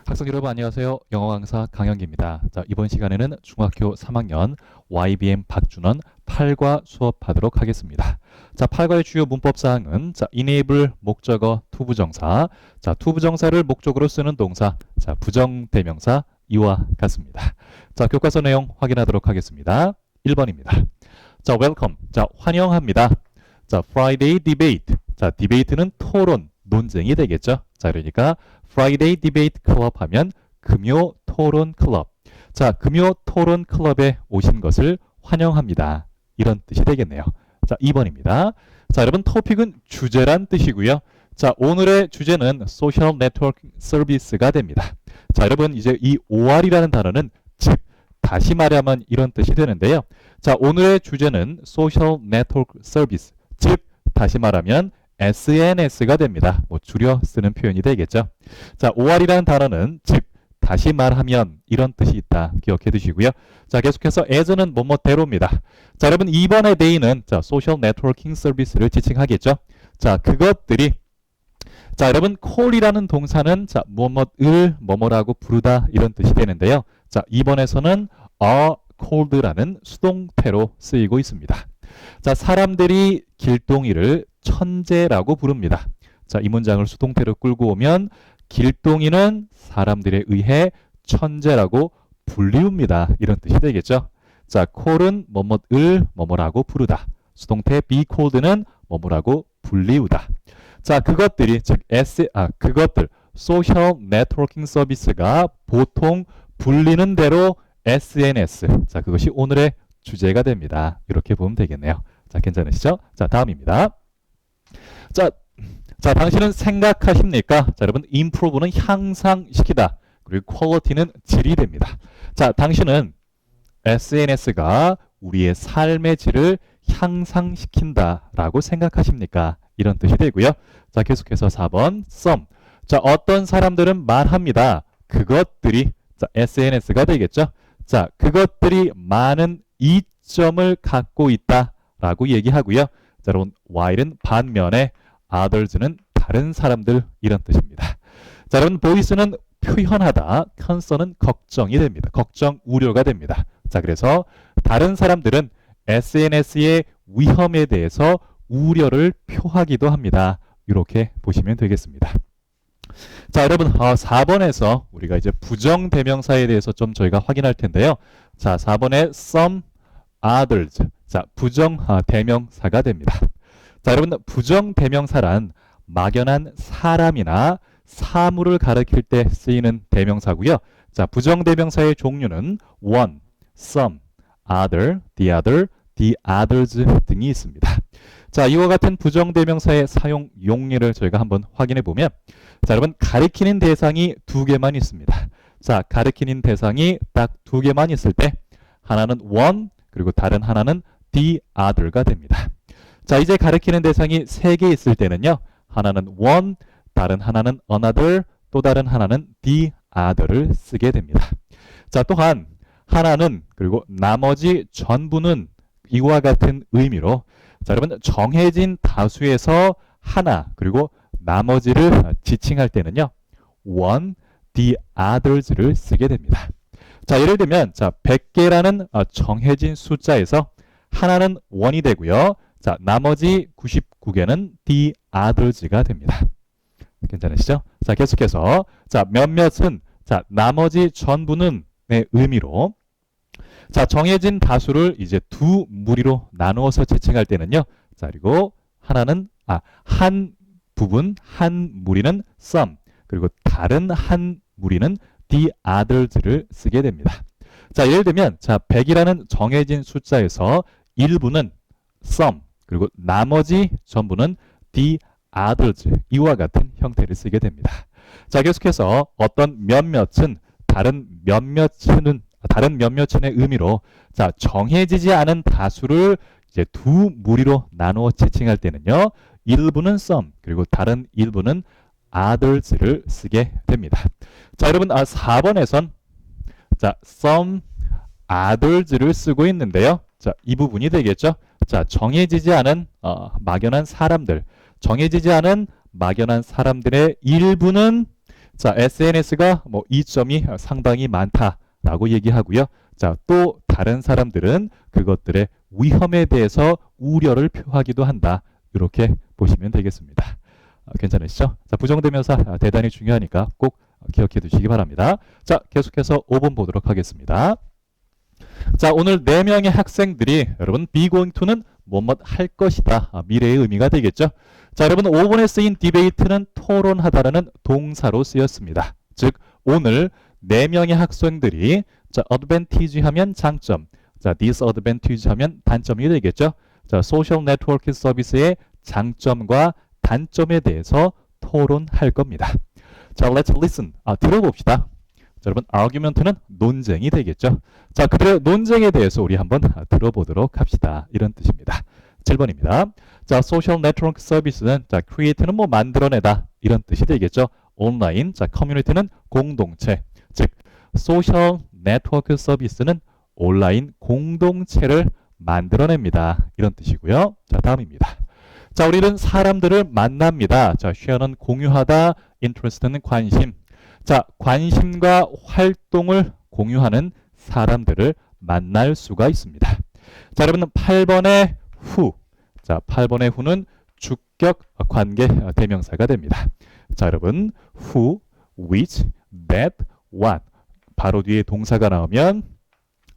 학생 여러분 안녕하세요. 영어 강사 강영기입니다. 자, 이번 시간에는 중학교 3학년 YBM 박준원 8과 수업하도록 하겠습니다. 자, 8과의 주요 문법 사항은 자, enable 목적어 투부정사. 자, 투부정사를 목적으로 쓰는 동사. 자, 부정대명사 이와 같습니다. 자, 교과서 내용 확인하도록 하겠습니다. 1번입니다. 자, welcome. 자, 환영합니다. 자, Friday debate. 자, debate는 토론, 논쟁이 되겠죠. 자, 그러니까 Friday Debate Club 하면 금요 토론 클럽. 자, 금요 토론 클럽에 오신 것을 환영합니다. 이런 뜻이 되겠네요. 자, 2번입니다. 자, 여러분 토픽은 주제란 뜻이고요. 자, 오늘의 주제는 Social Network Service가 됩니다. 자, 여러분 이제 이 OR이라는 단어는 즉 다시 말하면 이런 뜻이 되는데요. 자, 오늘의 주제는 Social Network Service. 즉 다시 말하면 SNS가 됩니다. 뭐 줄여 쓰는 표현이 되겠죠. 자, OR이라는 단어는 즉 다시 말하면 이런 뜻이 있다. 기억해 두시고요. 자, 계속해서 as는 뭐뭐대로입니다. 자, 여러분 2번의 day는 자, 소셜 네트워킹 서비스를 지칭하겠죠. 자, 그것들이 자, 여러분 call이라는 동사는 자, 뭐뭐을 뭐뭐라고 부르다 이런 뜻이 되는데요. 자, 2번에서는 are called라는 수동태로 쓰이고 있습니다. 자, 사람들이 길동이를 천재라고 부릅니다. 자, 이 문장을 수동태로 끌고 오면 길동이는 사람들에 의해 천재라고 불리웁니다. 이런 뜻이 되겠죠. 자, call은 뭐뭐을 뭐뭐라고 부르다. 수동태 be called는 뭐뭐라고 불리우다. 자, 그것들이 즉 그것들 소셜 네트워킹 서비스가 보통 불리는 대로 SNS. 자, 그것이 오늘의 주제가 됩니다. 이렇게 보면 되겠네요. 자, 괜찮으시죠? 자, 다음입니다. 자, 당신은 생각하십니까? 자, 여러분, improve는 향상시키다. 그리고 quality는 질이 됩니다. 자, 당신은 SNS가 우리의 삶의 질을 향상시킨다라고 생각하십니까? 이런 뜻이 되고요. 자, 계속해서 4번, some. 자, 어떤 사람들은 말합니다. 그것들이, 자, SNS가 되겠죠? 자, 그것들이 많은 이점을 갖고 있다라고 얘기하고요. 자, 여러분, while은 반면에 others는 다른 사람들 이런 뜻입니다. 자, 여러분 voice는 표현하다, concern은 걱정이 됩니다. 걱정, 우려가 됩니다. 자, 그래서 다른 사람들은 SNS의 위험에 대해서 우려를 표하기도 합니다. 이렇게 보시면 되겠습니다. 자, 여러분 4번에서 우리가 이제 부정대명사에 대해서 좀 저희가 확인할 텐데요. 자, 4번에 some, others. 자, 부정대명사가 됩니다. 자, 여러분 부정대명사란 막연한 사람이나 사물을 가리킬 때 쓰이는 대명사고요. 자, 부정대명사의 종류는 one, some, other, the others 등이 있습니다. 자, 이와 같은 부정대명사의 사용 용례를 저희가 한번 확인해 보면 자, 여러분 가리키는 대상이 두 개만 있습니다. 자, 가리키는 대상이 딱 두 개만 있을 때 하나는 one 그리고 다른 하나는 the other가 됩니다. 자, 이제 가리키는 대상이 세 개 있을 때는요. 하나는 one, 다른 하나는 another, 또 다른 하나는 the other를 쓰게 됩니다. 자, 또한 하나는 그리고 나머지 전부는 이와 같은 의미로 자, 여러분 정해진 다수에서 하나 그리고 나머지를 지칭할 때는요. one, the others를 쓰게 됩니다. 자, 예를 들면 자, 100개라는 정해진 숫자에서 하나는 one이 되고요. 자, 나머지 99개는 the others가 됩니다. 괜찮으시죠? 자, 계속해서 자, 몇몇은 자, 나머지 전부는의 의미로 자, 정해진 다수를 이제 두 무리로 나누어서 지칭할 때는요. 자, 그리고 하나는 한 부분, 한 무리는 some, 그리고 다른 한 무리는 the others를 쓰게 됩니다. 자, 예를 들면 자, 100이라는 정해진 숫자에서 일부는 some, 그리고 나머지 전부는 the others, 이와 같은 형태를 쓰게 됩니다. 자, 계속해서 어떤 몇몇은 다른 몇몇의 의미로 자, 정해지지 않은 다수를 이제 두 무리로 나누어 지칭할 때는요. 일부는 some 그리고 다른 일부는 others를 쓰게 됩니다. 자, 여러분 4번에선 자, some, others를 쓰고 있는데요. 자, 이 부분이 되겠죠. 자, 정해지지 않은 막연한 사람들, 정해지지 않은 막연한 사람들의 일부는 자, SNS가 뭐 이점이 상당히 많다라고 얘기하고요. 자, 또 다른 사람들은 그것들의 위험에 대해서 우려를 표하기도 한다. 이렇게 보시면 되겠습니다. 괜찮으시죠? 자, 부정대명사 대단히 중요하니까 꼭 기억해 두시기 바랍니다. 자, 계속해서 5번 보도록 하겠습니다. 자, 오늘 4명의 학생들이 여러분 be going to는 뭐뭐 할 것이다. 미래의 의미가 되겠죠. 자, 여러분 5번에 쓰인 debate는 토론하다라는 동사로 쓰였습니다. 즉 오늘 4명의 학생들이 자, advantage 하면 장점, 자, disadvantage 하면 단점이 되겠죠. 자, 소셜 네트워크 서비스의 장점과 단점에 대해서 토론할 겁니다. 자, let's listen. 들어봅시다. 자, 여러분 argument는 논쟁이 되겠죠. 자, 그들의 논쟁에 대해서 우리 한번 들어보도록 합시다. 이런 뜻입니다. 7번입니다. 자, 소셜 네트워크 서비스는 자, create는 뭐 만들어내다 이런 뜻이 되겠죠. 온라인, 자, 커뮤니티는 공동체. 즉, 소셜 네트워크 서비스는 온라인 공동체를 만들어냅니다. 이런 뜻이고요. 자, 다음입니다. 자, 우리는 사람들을 만납니다. 자, share는 공유하다, interest는 관심. 자, 관심과 활동을 공유하는 사람들을 만날 수가 있습니다. 자, 여러분 8번의 who. 자, 8번의 who는 주격 관계 대명사가 됩니다. 자, 여러분 who, which, that, what. 바로 뒤에 동사가 나오면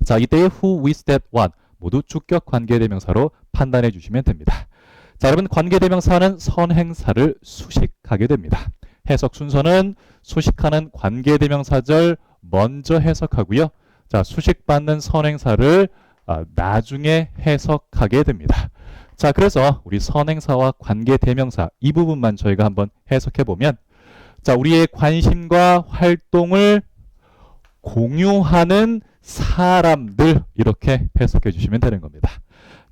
자, 이때의 who, which, that, what 모두 주격 관계 대명사로 판단해 주시면 됩니다. 자, 여러분 관계대명사는 선행사를 수식하게 됩니다. 해석 순서는 수식하는 관계대명사절 먼저 해석하고요. 자, 수식받는 선행사를 나중에 해석하게 됩니다. 자, 그래서 우리 선행사와 관계대명사 이 부분만 저희가 한번 해석해 보면 자, 우리의 관심과 활동을 공유하는 사람들 이렇게 해석해 주시면 되는 겁니다.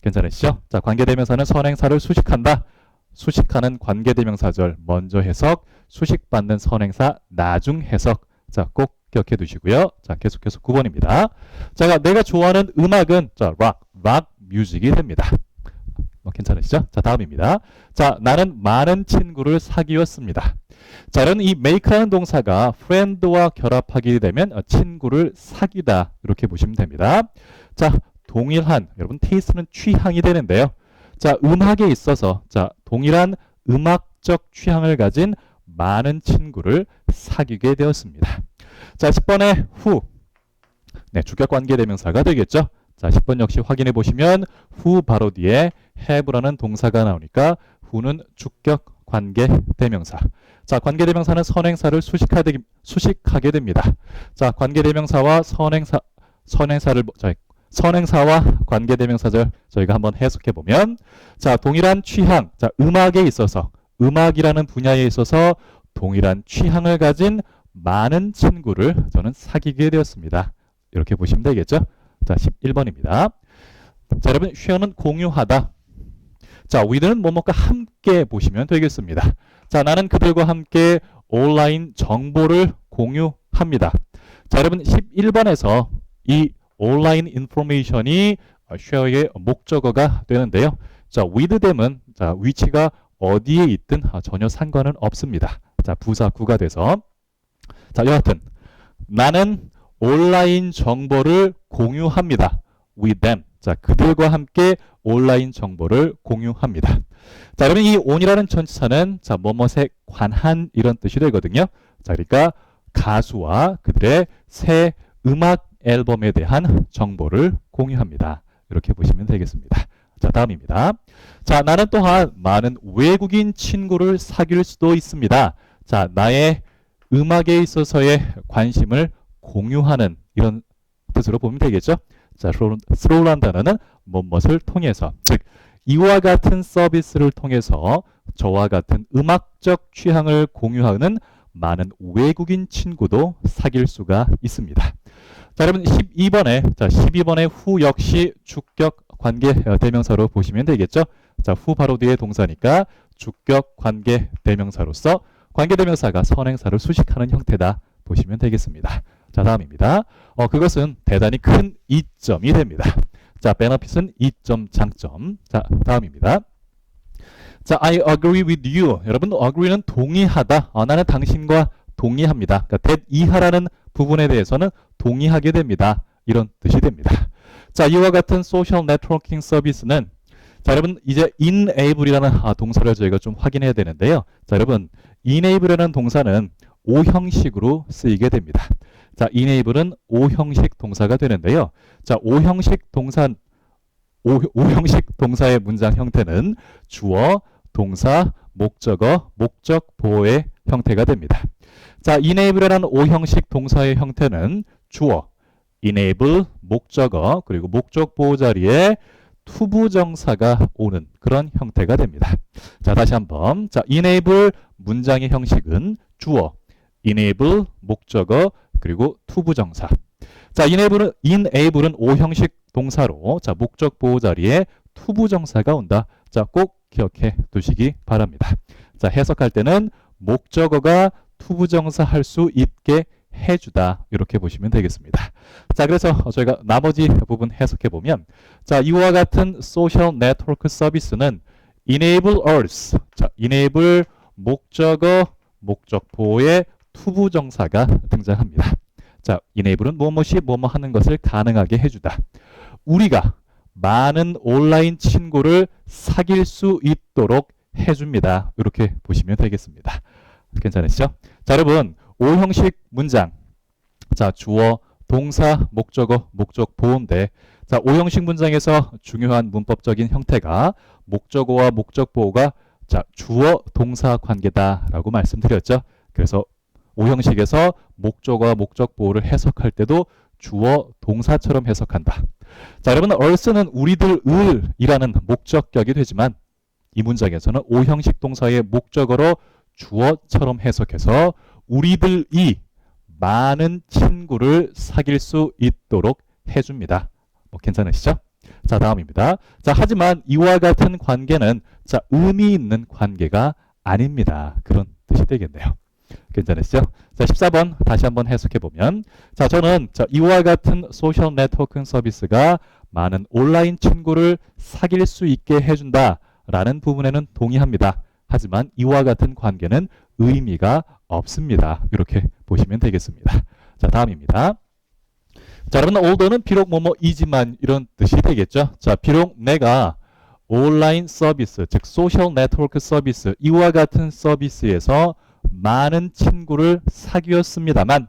괜찮으시죠? 자, 관계대명사는 선행사를 수식한다. 수식하는 관계대명사절 먼저 해석, 수식받는 선행사 나중 해석. 자, 꼭 기억해 두시고요. 자, 계속해서 9번입니다. 자, 내가 좋아하는 음악은 자, 락 뮤직이 됩니다. 괜찮으시죠? 자, 다음입니다. 자, 나는 많은 친구를 사귀었습니다. 자, 이런 이 make하는 동사가 friend와 결합하게 되면 친구를 사귀다 이렇게 보시면 됩니다. 자, 동일한 여러분 테이스트는 취향이 되는데요. 자, 음악에 있어서 자, 동일한 음악적 취향을 가진 많은 친구를 사귀게 되었습니다. 자, 10번의 who. 네, 주격 관계 대명사가 되겠죠. 자, 10번 역시 확인해 보시면 who 바로 뒤에 have라는 동사가 나오니까 who는 주격 관계 대명사. 자, 관계 대명사는 선행사를 수식하게 됩니다. 자, 관계 대명사와 선행사와 관계대명사절 저희가 한번 해석해 보면 자, 동일한 취향, 자, 음악에 있어서 음악이라는 분야에 있어서 동일한 취향을 가진 많은 친구를 저는 사귀게 되었습니다. 이렇게 보시면 되겠죠? 자, 11번입니다. 자, 여러분 share는 공유하다. 자, with는 뭐뭐과 함께 보시면 되겠습니다. 자, 나는 그들과 함께 온라인 정보를 공유합니다. 자, 여러분 11번에서 이 온라인 인포메이션이 share의 목적어가 되는데요. 자, with them은 자, 위치가 어디에 있든 전혀 상관은 없습니다. 자, 부사구가 돼서 자, 여하튼 나는 온라인 정보를 공유합니다. with them. 자, 그들과 함께 온라인 정보를 공유합니다. 자, 여러분 이 on이라는 전치사는 자, 뭐뭇에 관한 이런 뜻이 되거든요. 자, 그러니까 가수와 그들의 새 음악 앨범에 대한 정보를 공유합니다. 이렇게 보시면 되겠습니다. 자, 다음입니다. 자, 나는 또한 많은 외국인 친구를 사귈 수도 있습니다. 자, 나의 음악에 있어서의 관심을 공유하는 이런 뜻으로 보면 되겠죠. 자, through란 단어는 뭐뭇을 통해서, 즉 이와 같은 서비스를 통해서 저와 같은 음악적 취향을 공유하는 많은 외국인 친구도 사귈 수가 있습니다. 자, 여러분 12번의 who 역시 주격 관계 대명사로 보시면 되겠죠. 자, who 바로 뒤에 동사니까 주격 관계 대명사로서 관계 대명사가 선행사를 수식하는 형태다 보시면 되겠습니다. 자, 다음입니다. 그것은 대단히 큰 이점이 됩니다. 자, benefit은 이점, 장점. 자, 다음입니다. 자, I agree with you. 여러분, agree는 동의하다. 나는 당신과 동의합니다. 그러니까 that 이하라는 부분에 대해서는 동의하게 됩니다. 이런 뜻이 됩니다. 자, 이와 같은 소셜 네트워킹 서비스는 자, 여러분 이제 enable이라는 동사를 저희가 좀 확인해야 되는데요. 자, 여러분 enable이라는 동사는 O 형식으로 쓰이게 됩니다. 자, enable은 O 형식 동사가 되는데요. 자, O 형식 동사의 문장 형태는 주어, 동사, 목적어, 목적 보호의 형태가 됩니다. 자, enable이라는 O 형식 동사의 형태는 주어, enable, 목적어, 그리고 목적 보호 자리에 투부정사가 오는 그런 형태가 됩니다. 자, 다시 한번. 자, enable 문장의 형식은 주어, enable, 목적어, 그리고 투부정사. 자, enable은 O 형식 동사로 자, 목적 보호 자리에 투부정사가 온다. 자, 꼭 기억해 두시기 바랍니다. 자, 해석할 때는 목적어가 투부정사 할 수 있게 해주다. 이렇게 보시면 되겠습니다. 자, 그래서 저희가 나머지 부분 해석해 보면 자, 이와 같은 소셜 네트워크 서비스는 enable us. 자, enable 목적어, 목적 보호의 투부정사가 등장합니다. 자, enable은 무엇이 뭐뭐 하는 것을 가능하게 해주다. 우리가 많은 온라인 친구를 사귈 수 있도록 해줍니다. 이렇게 보시면 되겠습니다. 괜찮으시죠? 자, 여러분 O 형식 문장. 자, 주어, 동사, 목적어, 목적 보호인데 자, O 형식 문장에서 중요한 문법적인 형태가 목적어와 목적 보호가 자, 주어, 동사 관계다라고 말씀드렸죠. 그래서 O 형식에서 목적어와 목적 보호를 해석할 때도 주어, 동사처럼 해석한다. 자, 여러분 us는 우리들을이라는 목적격이 되지만 이 문장에서는 O 형식 동사의 목적어로 주어처럼 해석해서 우리들이 많은 친구를 사귈 수 있도록 해줍니다. 뭐 괜찮으시죠? 자, 다음입니다. 자, 하지만 이와 같은 관계는 자, 의미 있는 관계가 아닙니다. 그런 뜻이 되겠네요. 괜찮으시죠? 자, 14번 다시 한번 해석해 보면 자, 저는 자, 이와 같은 소셜 네트워킹 서비스가 많은 온라인 친구를 사귈 수 있게 해준다 라는 부분에는 동의합니다. 하지만 이와 같은 관계는 의미가 없습니다. 이렇게 보시면 되겠습니다. 자, 다음입니다. 자, 여러분 although는 비록 뭐뭐이지만 이런 뜻이 되겠죠. 자, 비록 내가 온라인 서비스, 즉 소셜 네트워크 서비스 이와 같은 서비스에서 많은 친구를 사귀었습니다만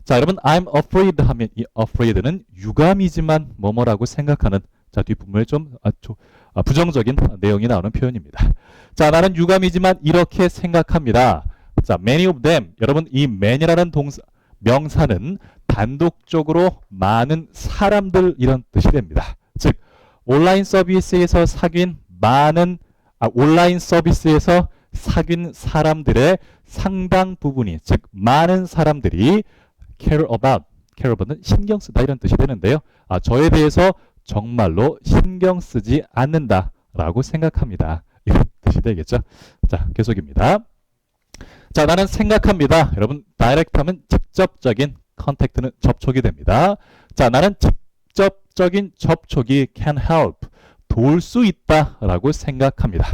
자, 여러분 I'm afraid 하면 이 afraid는 유감이지만 뭐뭐라고 생각하는 자, 뒷부분에 좀 부정적인 내용이 나오는 표현입니다. 자, 나는 유감이지만 이렇게 생각합니다. 자, many of them. 여러분 이 many라는 명사는 단독적으로 많은 사람들 이런 뜻이 됩니다. 즉 온라인 서비스에서 사귄 온라인 서비스에서 사귄 사람들의 상당 부분이 즉 많은 사람들이 care about는 신경 쓰다 이런 뜻이 되는데요. 저에 대해서 정말로 신경 쓰지 않는다라고 생각합니다. 이런 뜻이 되겠죠. 자, 계속입니다. 자, 나는 생각합니다. 여러분, direct 하면 직접적인 contact는 접촉이 됩니다. 자, 나는 직접적인 접촉이 can help, 도울 수 있다라고 생각합니다.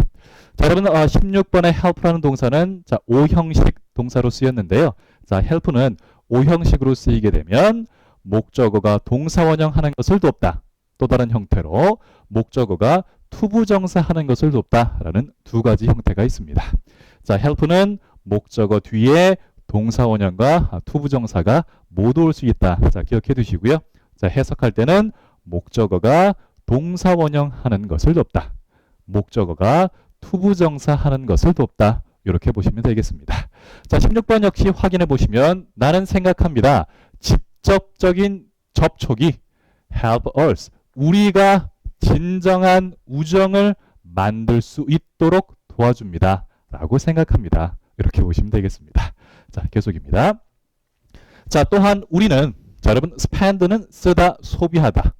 자, 여러분, 16번의 help라는 동사는 자, O 형식 동사로 쓰였는데요. 자, help는 O 형식으로 쓰이게 되면 목적어가 동사 원형하는 것을 돕다. 또 다른 형태로 목적어가 투부정사 하는 것을 돕다라는 두 가지 형태가 있습니다. 자, help는 목적어 뒤에 동사 원형과 투부정사가 모두 올 수 있다. 자, 기억해 두시고요. 자, 해석할 때는 목적어가 동사 원형 하는 것을 돕다. 목적어가 투부정사 하는 것을 돕다. 이렇게 보시면 되겠습니다. 자, 16번 역시 확인해 보시면 나는 생각합니다. 직접적인 접촉이 help us. 우리가 진정한 우정을 만들 수 있도록 도와줍니다. 라고 생각합니다. 이렇게 보시면 되겠습니다. 자, 계속입니다. 자, 또한 우리는 자, 여러분 spend는 쓰다, 소비하다.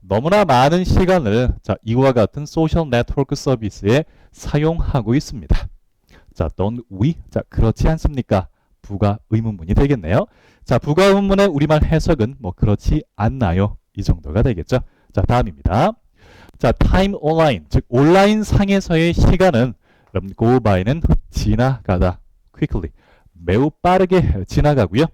너무나 많은 시간을 자, 이와 같은 소셜 네트워크 서비스에 사용하고 있습니다. 자, don't we? 자, 그렇지 않습니까? 부가 의문문이 되겠네요. 자, 부가 의문문의 우리말 해석은 뭐 그렇지 않나요? 이 정도가 되겠죠. 자, 다음입니다. 자, time online, 즉 온라인 상에서의 시간은 여러분 go by는 지나가다, quickly, 매우 빠르게 지나가고요.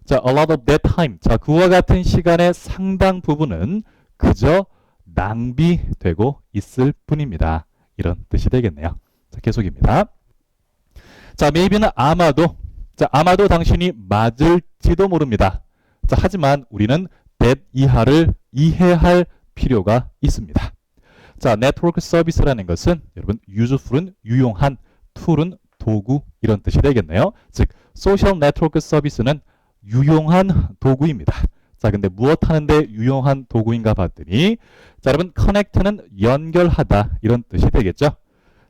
자, a lot of that time. 자, 그와 같은 시간의 상당 부분은 그저 낭비되고 있을 뿐입니다. 이런 뜻이 되겠네요. 자, 계속입니다. 자, maybe는 아마도. 자, 아마도 당신이 맞을지도 모릅니다. 자, 하지만 우리는 that 이하를 이해할 필요가 있습니다. 자, 네트워크 서비스라는 것은 여러분 useful은 유용한, tool은 도구 이런 뜻이 되겠네요. 즉, 소셜 네트워크 서비스는 유용한 도구입니다. 자, 근데 무엇 하는데 유용한 도구인가 봤더니 자, 여러분 connect는 연결하다 이런 뜻이 되겠죠.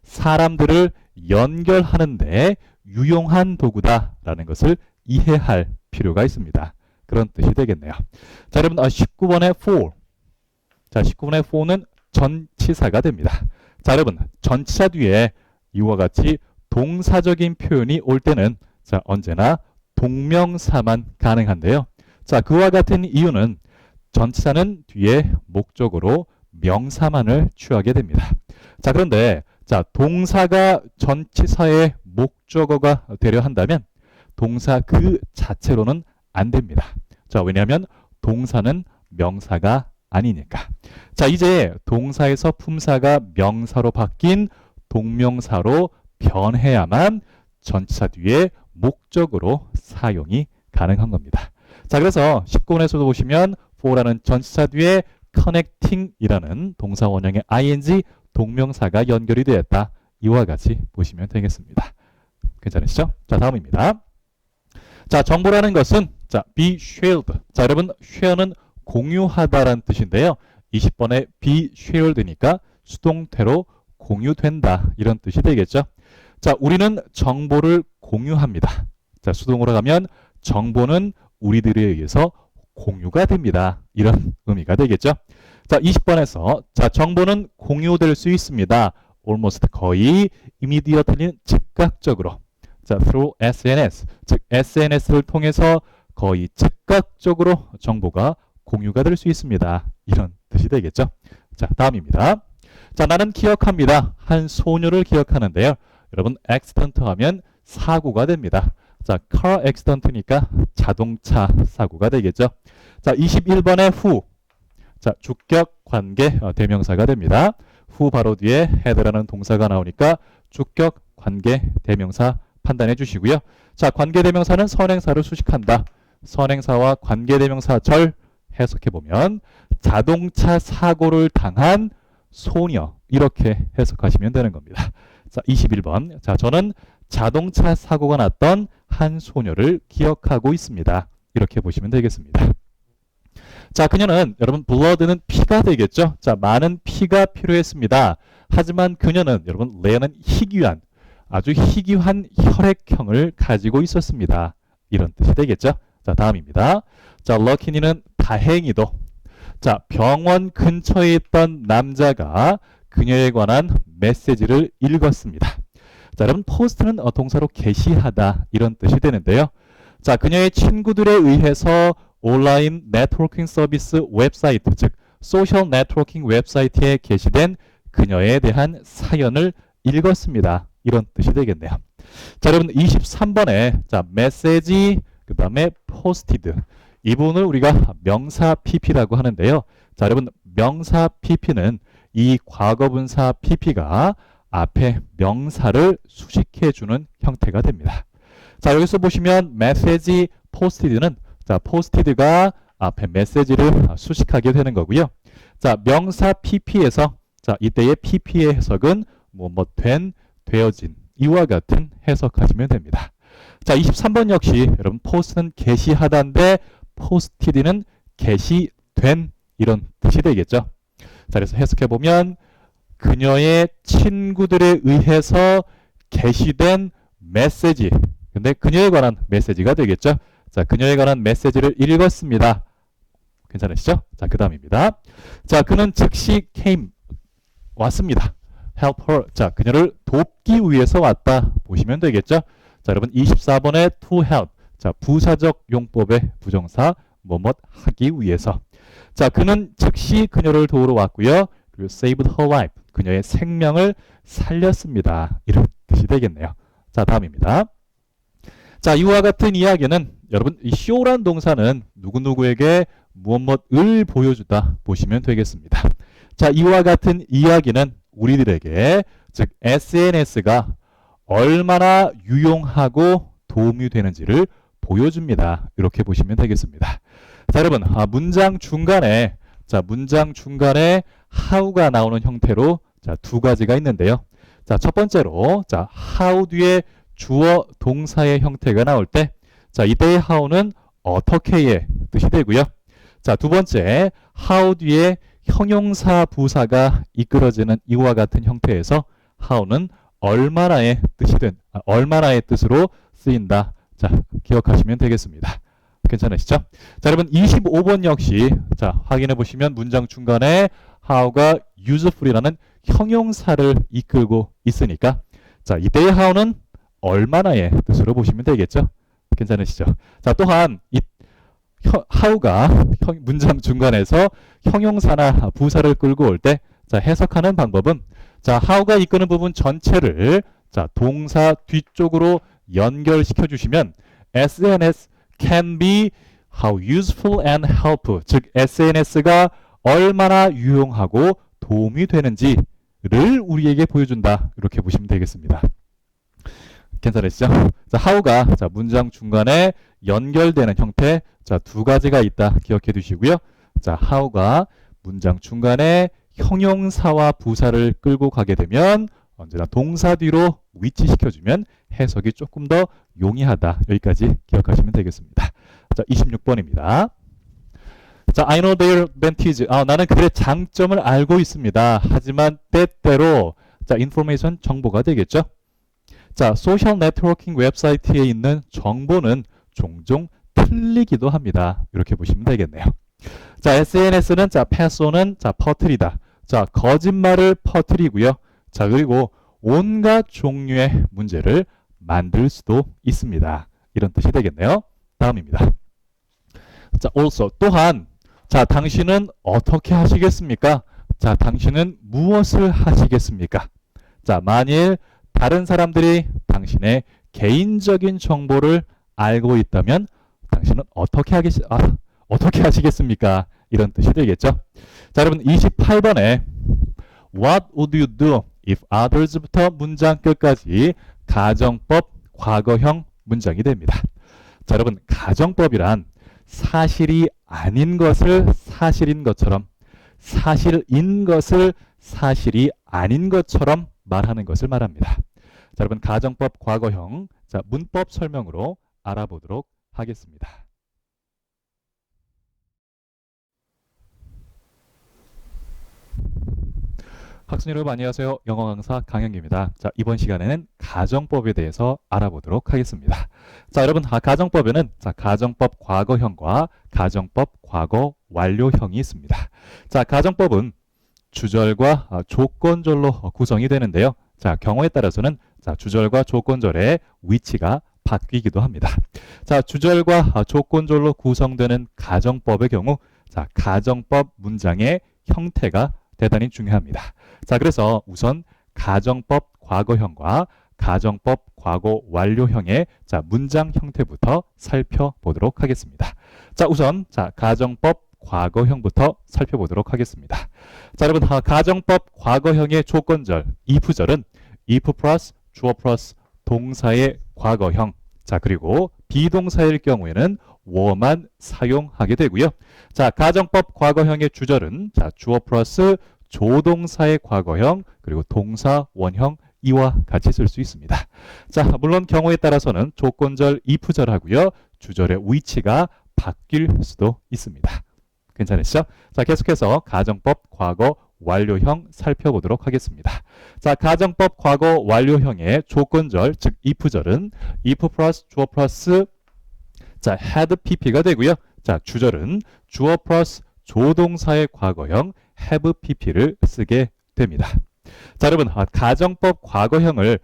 사람들을 연결하는데 유용한 도구다라는 것을 이해할 필요가 있습니다. 그런 뜻이 되겠네요. 자, 여러분 19번의 for. 자, 19번의 for는 전치사가 됩니다. 자, 여러분 전치사 뒤에 이와 같이 동사적인 표현이 올 때는 자, 언제나 동명사만 가능한데요. 자, 그와 같은 이유는 전치사는 뒤에 목적으로 명사만을 취하게 됩니다. 자, 그런데 자, 동사가 전치사의 목적어가 되려 한다면 동사 그 자체로는 안 됩니다. 자, 왜냐하면 동사는 명사가 아니니까. 자, 이제 동사에서 품사가 명사로 바뀐 동명사로 변해야만 전치사 뒤에 목적으로 사용이 가능한 겁니다. 자, 그래서 19번에서도 보시면 for라는 전치사 뒤에 connecting이라는 동사 원형의 ing 동명사가 연결이 되었다. 이와 같이 보시면 되겠습니다. 괜찮으시죠? 자, 다음입니다. 자, 정보라는 것은 자, be shared. 자, 여러분 share는 공유하다라는 뜻인데요. 20번에 be shared니까 수동태로 공유된다 이런 뜻이 되겠죠. 자, 우리는 정보를 공유합니다. 자, 수동으로 가면 정보는 우리들에 의해서 공유가 됩니다. 이런 의미가 되겠죠. 자, 20번에서 자, 정보는 공유될 수 있습니다. almost 거의 immediately는 즉각적으로. 자, through SNS. 즉 SNS를 통해서 거의 즉각적으로 정보가 공유가 될 수 있습니다. 이런 뜻이 되겠죠. 자, 다음입니다. 자, 나는 기억합니다. 한 소녀를 기억하는데요. 여러분 accident 하면 사고가 됩니다. 자, car accident니까 자동차 사고가 되겠죠. 자, 21번의 who. 자, 주격 관계 대명사가 됩니다. who 바로 뒤에 had라는 동사가 나오니까 주격 관계 대명사 판단해 주시고요. 자, 관계 대명사는 선행사를 수식한다. 선행사와 관계 대명사 절 해석해 보면 자동차 사고를 당한 소녀 이렇게 해석하시면 되는 겁니다. 자, 21번. 자, 저는 자동차 사고가 났던 한 소녀를 기억하고 있습니다. 이렇게 보시면 되겠습니다. 자, 그녀는 여러분 blood는 피가 되겠죠. 자, 많은 피가 필요했습니다. 하지만 그녀는 여러분 레어는 희귀한 아주 희귀한 혈액형을 가지고 있었습니다. 이런 뜻이 되겠죠. 자, 다음입니다. 자, 럭키니는 다행히도 자, 병원 근처에 있던 남자가 그녀에 관한 메시지를 읽었습니다. 자, 여러분 포스트는 동사로 게시하다 이런 뜻이 되는데요. 자, 그녀의 친구들에 의해서 온라인 네트워킹 서비스 웹사이트, 즉 소셜 네트워킹 웹사이트에 게시된 그녀에 대한 사연을 읽었습니다. 이런 뜻이 되겠네요. 자, 여러분 23번에 자, 메시지 그 다음에 포스티드 이 부분을 우리가 명사 pp라고 하는데요. 자, 여러분 명사 pp는 이 과거분사 pp가 앞에 명사를 수식해주는 형태가 됩니다. 자, 여기서 보시면 메시지 포스티드는 자, 포스티드가 앞에 메시지를 수식하게 되는 거고요. 자, 명사 pp에서 자, 이때의 pp의 해석은 된, 되어진 이와 같은 해석하시면 됩니다. 자, 23번 역시 여러분 포스트는 게시하다인데 포스티드는 게시된 이런 뜻이 되겠죠. 자, 그래서 해석해 보면 그녀의 친구들에 의해서 게시된 메시지. 근데 그녀에 관한 메시지가 되겠죠. 자, 그녀에 관한 메시지를 읽었습니다. 괜찮으시죠? 자, 그 다음입니다. 자, 그는 즉시 came 왔습니다. help her. 자, 그녀를 돕기 위해서 왔다 보시면 되겠죠. 자, 여러분 24번에 to help. 자, 부사적 용법의 부정사 뭐뭇 하기 위해서. 자, 그는 즉시 그녀를 도우러 왔고요. 그리고 saved her life. 그녀의 생명을 살렸습니다. 이런 뜻이 되겠네요. 자, 다음입니다. 자, 이와 같은 이야기는 여러분 이 show란 동사는 누구누구에게 무엇을 보여주다 보시면 되겠습니다. 자, 이와 같은 이야기는 우리들에게 즉 SNS가 얼마나 유용하고 도움이 되는지를 보여줍니다. 이렇게 보시면 되겠습니다. 자, 여러분 문장 중간에 how가 나오는 형태로 두 가지가 있는데요. 자, 첫 번째로 how 뒤에 주어 동사의 형태가 나올 때 이때의 how는 어떻게의 뜻이 되고요. 자, 두 번째 how 뒤에 형용사 부사가 이끌어지는 이와 같은 형태에서 how는 얼마나의 뜻으로 쓰인다. 자, 기억하시면 되겠습니다. 괜찮으시죠? 자, 여러분 25번 역시 확인해 보시면 문장 중간에 how가 useful이라는 형용사를 이끌고 있으니까 이때의 how는 얼마나의 뜻으로 보시면 되겠죠? 괜찮으시죠? 자, 또한 이 how가 문장 중간에서 형용사나 부사를 끌고 올 때 해석하는 방법은 how가 이끄는 부분 전체를 동사 뒤쪽으로 연결시켜 주시면 SNS can be how useful and helpful, 즉 SNS가 얼마나 유용하고 도움이 되는지를 우리에게 보여준다. 이렇게 보시면 되겠습니다. 괜찮으시죠? how가 문장 중간에 연결되는 형태 두 가지가 있다. 기억해 두시고요. how가 문장 중간에 형용사와 부사를 끌고 가게 되면 언제나 동사 뒤로 위치시켜주면 해석이 조금 더 용이하다. 여기까지 기억하시면 되겠습니다. 26번입니다. I know their advantage. 나는 그들의 장점을 알고 있습니다. 하지만 때때로 information 정보가 되겠죠. 소셜 네트워킹 웹사이트에 있는 정보는 종종 틀리기도 합니다. 이렇게 보시면 되겠네요. SNS는 패소는 퍼뜨리다. 거짓말을 퍼뜨리고요. 그리고 온갖 종류의 문제를 만들 수도 있습니다. 이런 뜻이 되겠네요. 다음입니다. also 또한 당신은 어떻게 하시겠습니까? 당신은 무엇을 하시겠습니까? 만일 다른 사람들이 당신의 개인적인 정보를 알고 있다면 당신은 어떻게 하시겠습니까? 이런 뜻이 되겠죠. 여러분 28번에 What would you do if others부터 문장 끝까지 가정법 과거형 문장이 됩니다. 여러분 가정법이란 사실이 아닌 것을 사실인 것처럼, 사실인 것을 사실이 아닌 것처럼 말하는 것을 말합니다. 여러분 가정법 과거형 문법 설명으로 알아보도록 하겠습니다. 학생 여러분 안녕하세요. 영어 강사 강영기입니다. 이번 시간에는 가정법에 대해서 알아보도록 하겠습니다. 여러분 가정법에는 가정법 과거형과 가정법 과거 완료형이 있습니다. 가정법은 주절과 조건절로 구성이 되는데요. 경우에 따라서는 주절과 조건절의 위치가 바뀌기도 합니다. 주절과 조건절로 구성되는 가정법의 경우 가정법 문장의 형태가 대단히 중요합니다. 그래서 우선 가정법 과거형과 가정법 과거 완료형의 문장 형태부터 살펴보도록 하겠습니다. 우선 가정법 과거형부터 살펴보도록 하겠습니다. 여러분 가정법 과거형의 조건절 if절은 if 플러스 주어 플러스 동사의 과거형, 그리고 비동사일 경우에는 were만 사용하게 되고요. 가정법 과거형의 주절은 주어 플러스 조동사의 과거형, 그리고 동사 원형 이와 같이 쓸 수 있습니다. 물론 경우에 따라서는 조건절 if절 하고요. 주절의 위치가 바뀔 수도 있습니다. 괜찮으시죠? 계속해서 가정법 과거 완료형 살펴보도록 하겠습니다. 가정법 과거 완료형의 조건절, 즉 if절은 if 플러스 주어 플러스 had pp가 되고요. 주절은 주어 플러스 조동사의 과거형 have pp를 쓰게 됩니다. 여러분 가정법 과거형을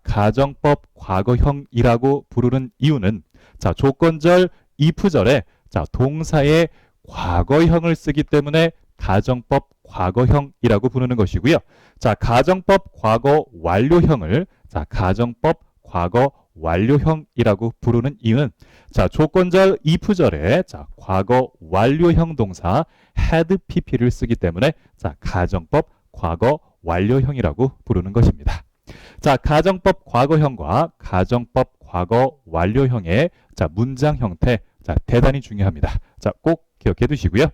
가정법 과거형이라고 부르는 이유는 조건절 if절에 동사의 과거형을 쓰기 때문에 가정법 과거형이라고 부르는 것이고요. 가정법 과거 완료형을 가정법 과거 완료형이라고 부르는 이유는 자, 조건절 if절에 자, 과거 완료형 동사 had pp를 쓰기 때문에 자, 가정법 과거 완료형이라고 부르는 것입니다. 자, 가정법 과거형과 가정법 과거 완료형의 자, 문장 형태 자, 대단히 중요합니다. 자, 꼭 기억해 두시고요.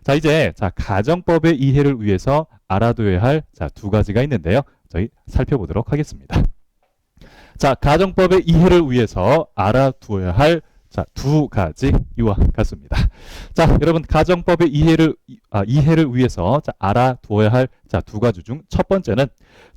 자, 이제 자, 가정법의 이해를 위해서 알아둬야 할 자, 두 가지가 있는데요. 저희 살펴보도록 하겠습니다. 자, 가정법의 이해를 위해서 알아두어야 할 자, 두 가지 이와 같습니다. 자, 여러분 가정법의 이해를 위해서 자, 알아두어야 할 자, 두 가지 중 첫 번째는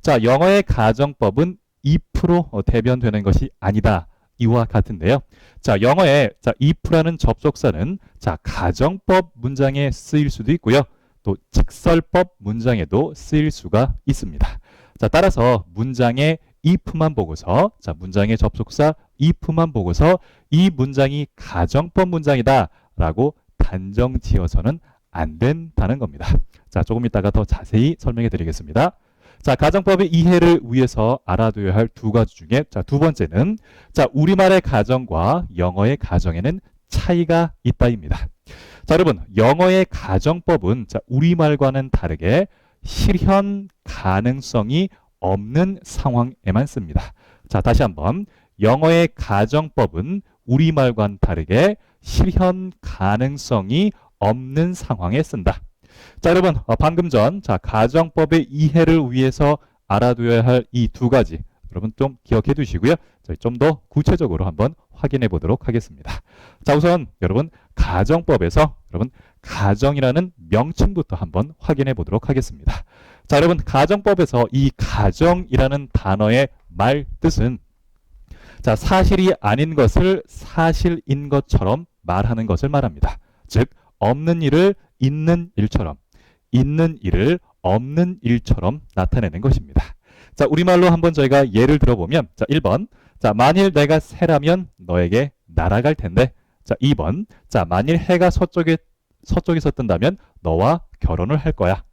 자, 영어의 가정법은 if로 대변되는 것이 아니다. 이와 같은데요. 자, 영어의 자, if라는 접속사는 자, 가정법 문장에 쓰일 수도 있고요. 또 직설법 문장에도 쓰일 수가 있습니다. 자, 따라서 문장의 if만 보고서 자, 문장의 접속사 if만 보고서 이 문장이 가정법 문장이다 라고 단정 지어서는 안 된다는 겁니다. 자, 조금 이따가 더 자세히 설명해 드리겠습니다. 자, 가정법의 이해를 위해서 알아둬야 할 두 가지 중에 자, 두 번째는 자, 우리말의 가정과 영어의 가정에는 차이가 있다입니다. 자, 여러분 영어의 가정법은 자, 우리말과는 다르게 실현 가능성이 없는 상황에만 씁니다. 자, 다시 한번 영어의 가정법은 우리말과는 다르게 실현 가능성이 없는 상황에 쓴다. 자, 여러분 방금 전 자, 가정법의 이해를 위해서 알아둬야 할 이 두 가지 여러분 좀 기억해 두시고요. 저희 좀 더 구체적으로 한번 확인해 보도록 하겠습니다. 자, 우선 여러분 가정법에서 여러분 가정이라는 명칭부터 한번 확인해 보도록 하겠습니다. 자, 여러분 가정법에서 이 가정이라는 단어의 말 뜻은 자, 사실이 아닌 것을 사실인 것처럼 말하는 것을 말합니다. 즉 없는 일을 있는 일처럼, 있는 일을 없는 일처럼 나타내는 것입니다. 자, 우리말로 한번 저희가 예를 들어보면 자, 1번 자, 만일 내가 새라면 너에게 날아갈 텐데 자, 2번 자, 만일 해가 서쪽에서 뜬다면 너와 결혼을 할 거야.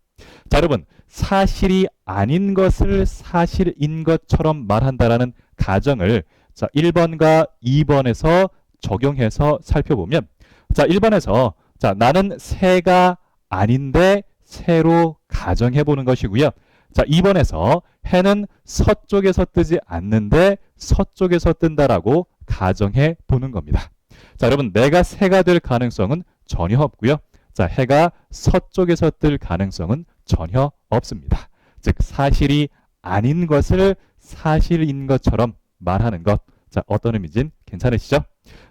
자, 여러분 사실이 아닌 것을 사실인 것처럼 말한다라는 가정을 자, 1번과 2번에서 적용해서 살펴보면 자, 1번에서 자, 나는 새가 아닌데 새로 가정해 보는 것이고요. 자, 2번에서 해는 서쪽에서 뜨지 않는데 서쪽에서 뜬다라고 가정해 보는 겁니다. 자, 여러분 내가 새가 될 가능성은 전혀 없고요. 자, 해가 서쪽에서 뜰 가능성은 전혀 없습니다. 즉 사실이 아닌 것을 사실인 것처럼 말하는 것. 자, 어떤 의미인지 괜찮으시죠?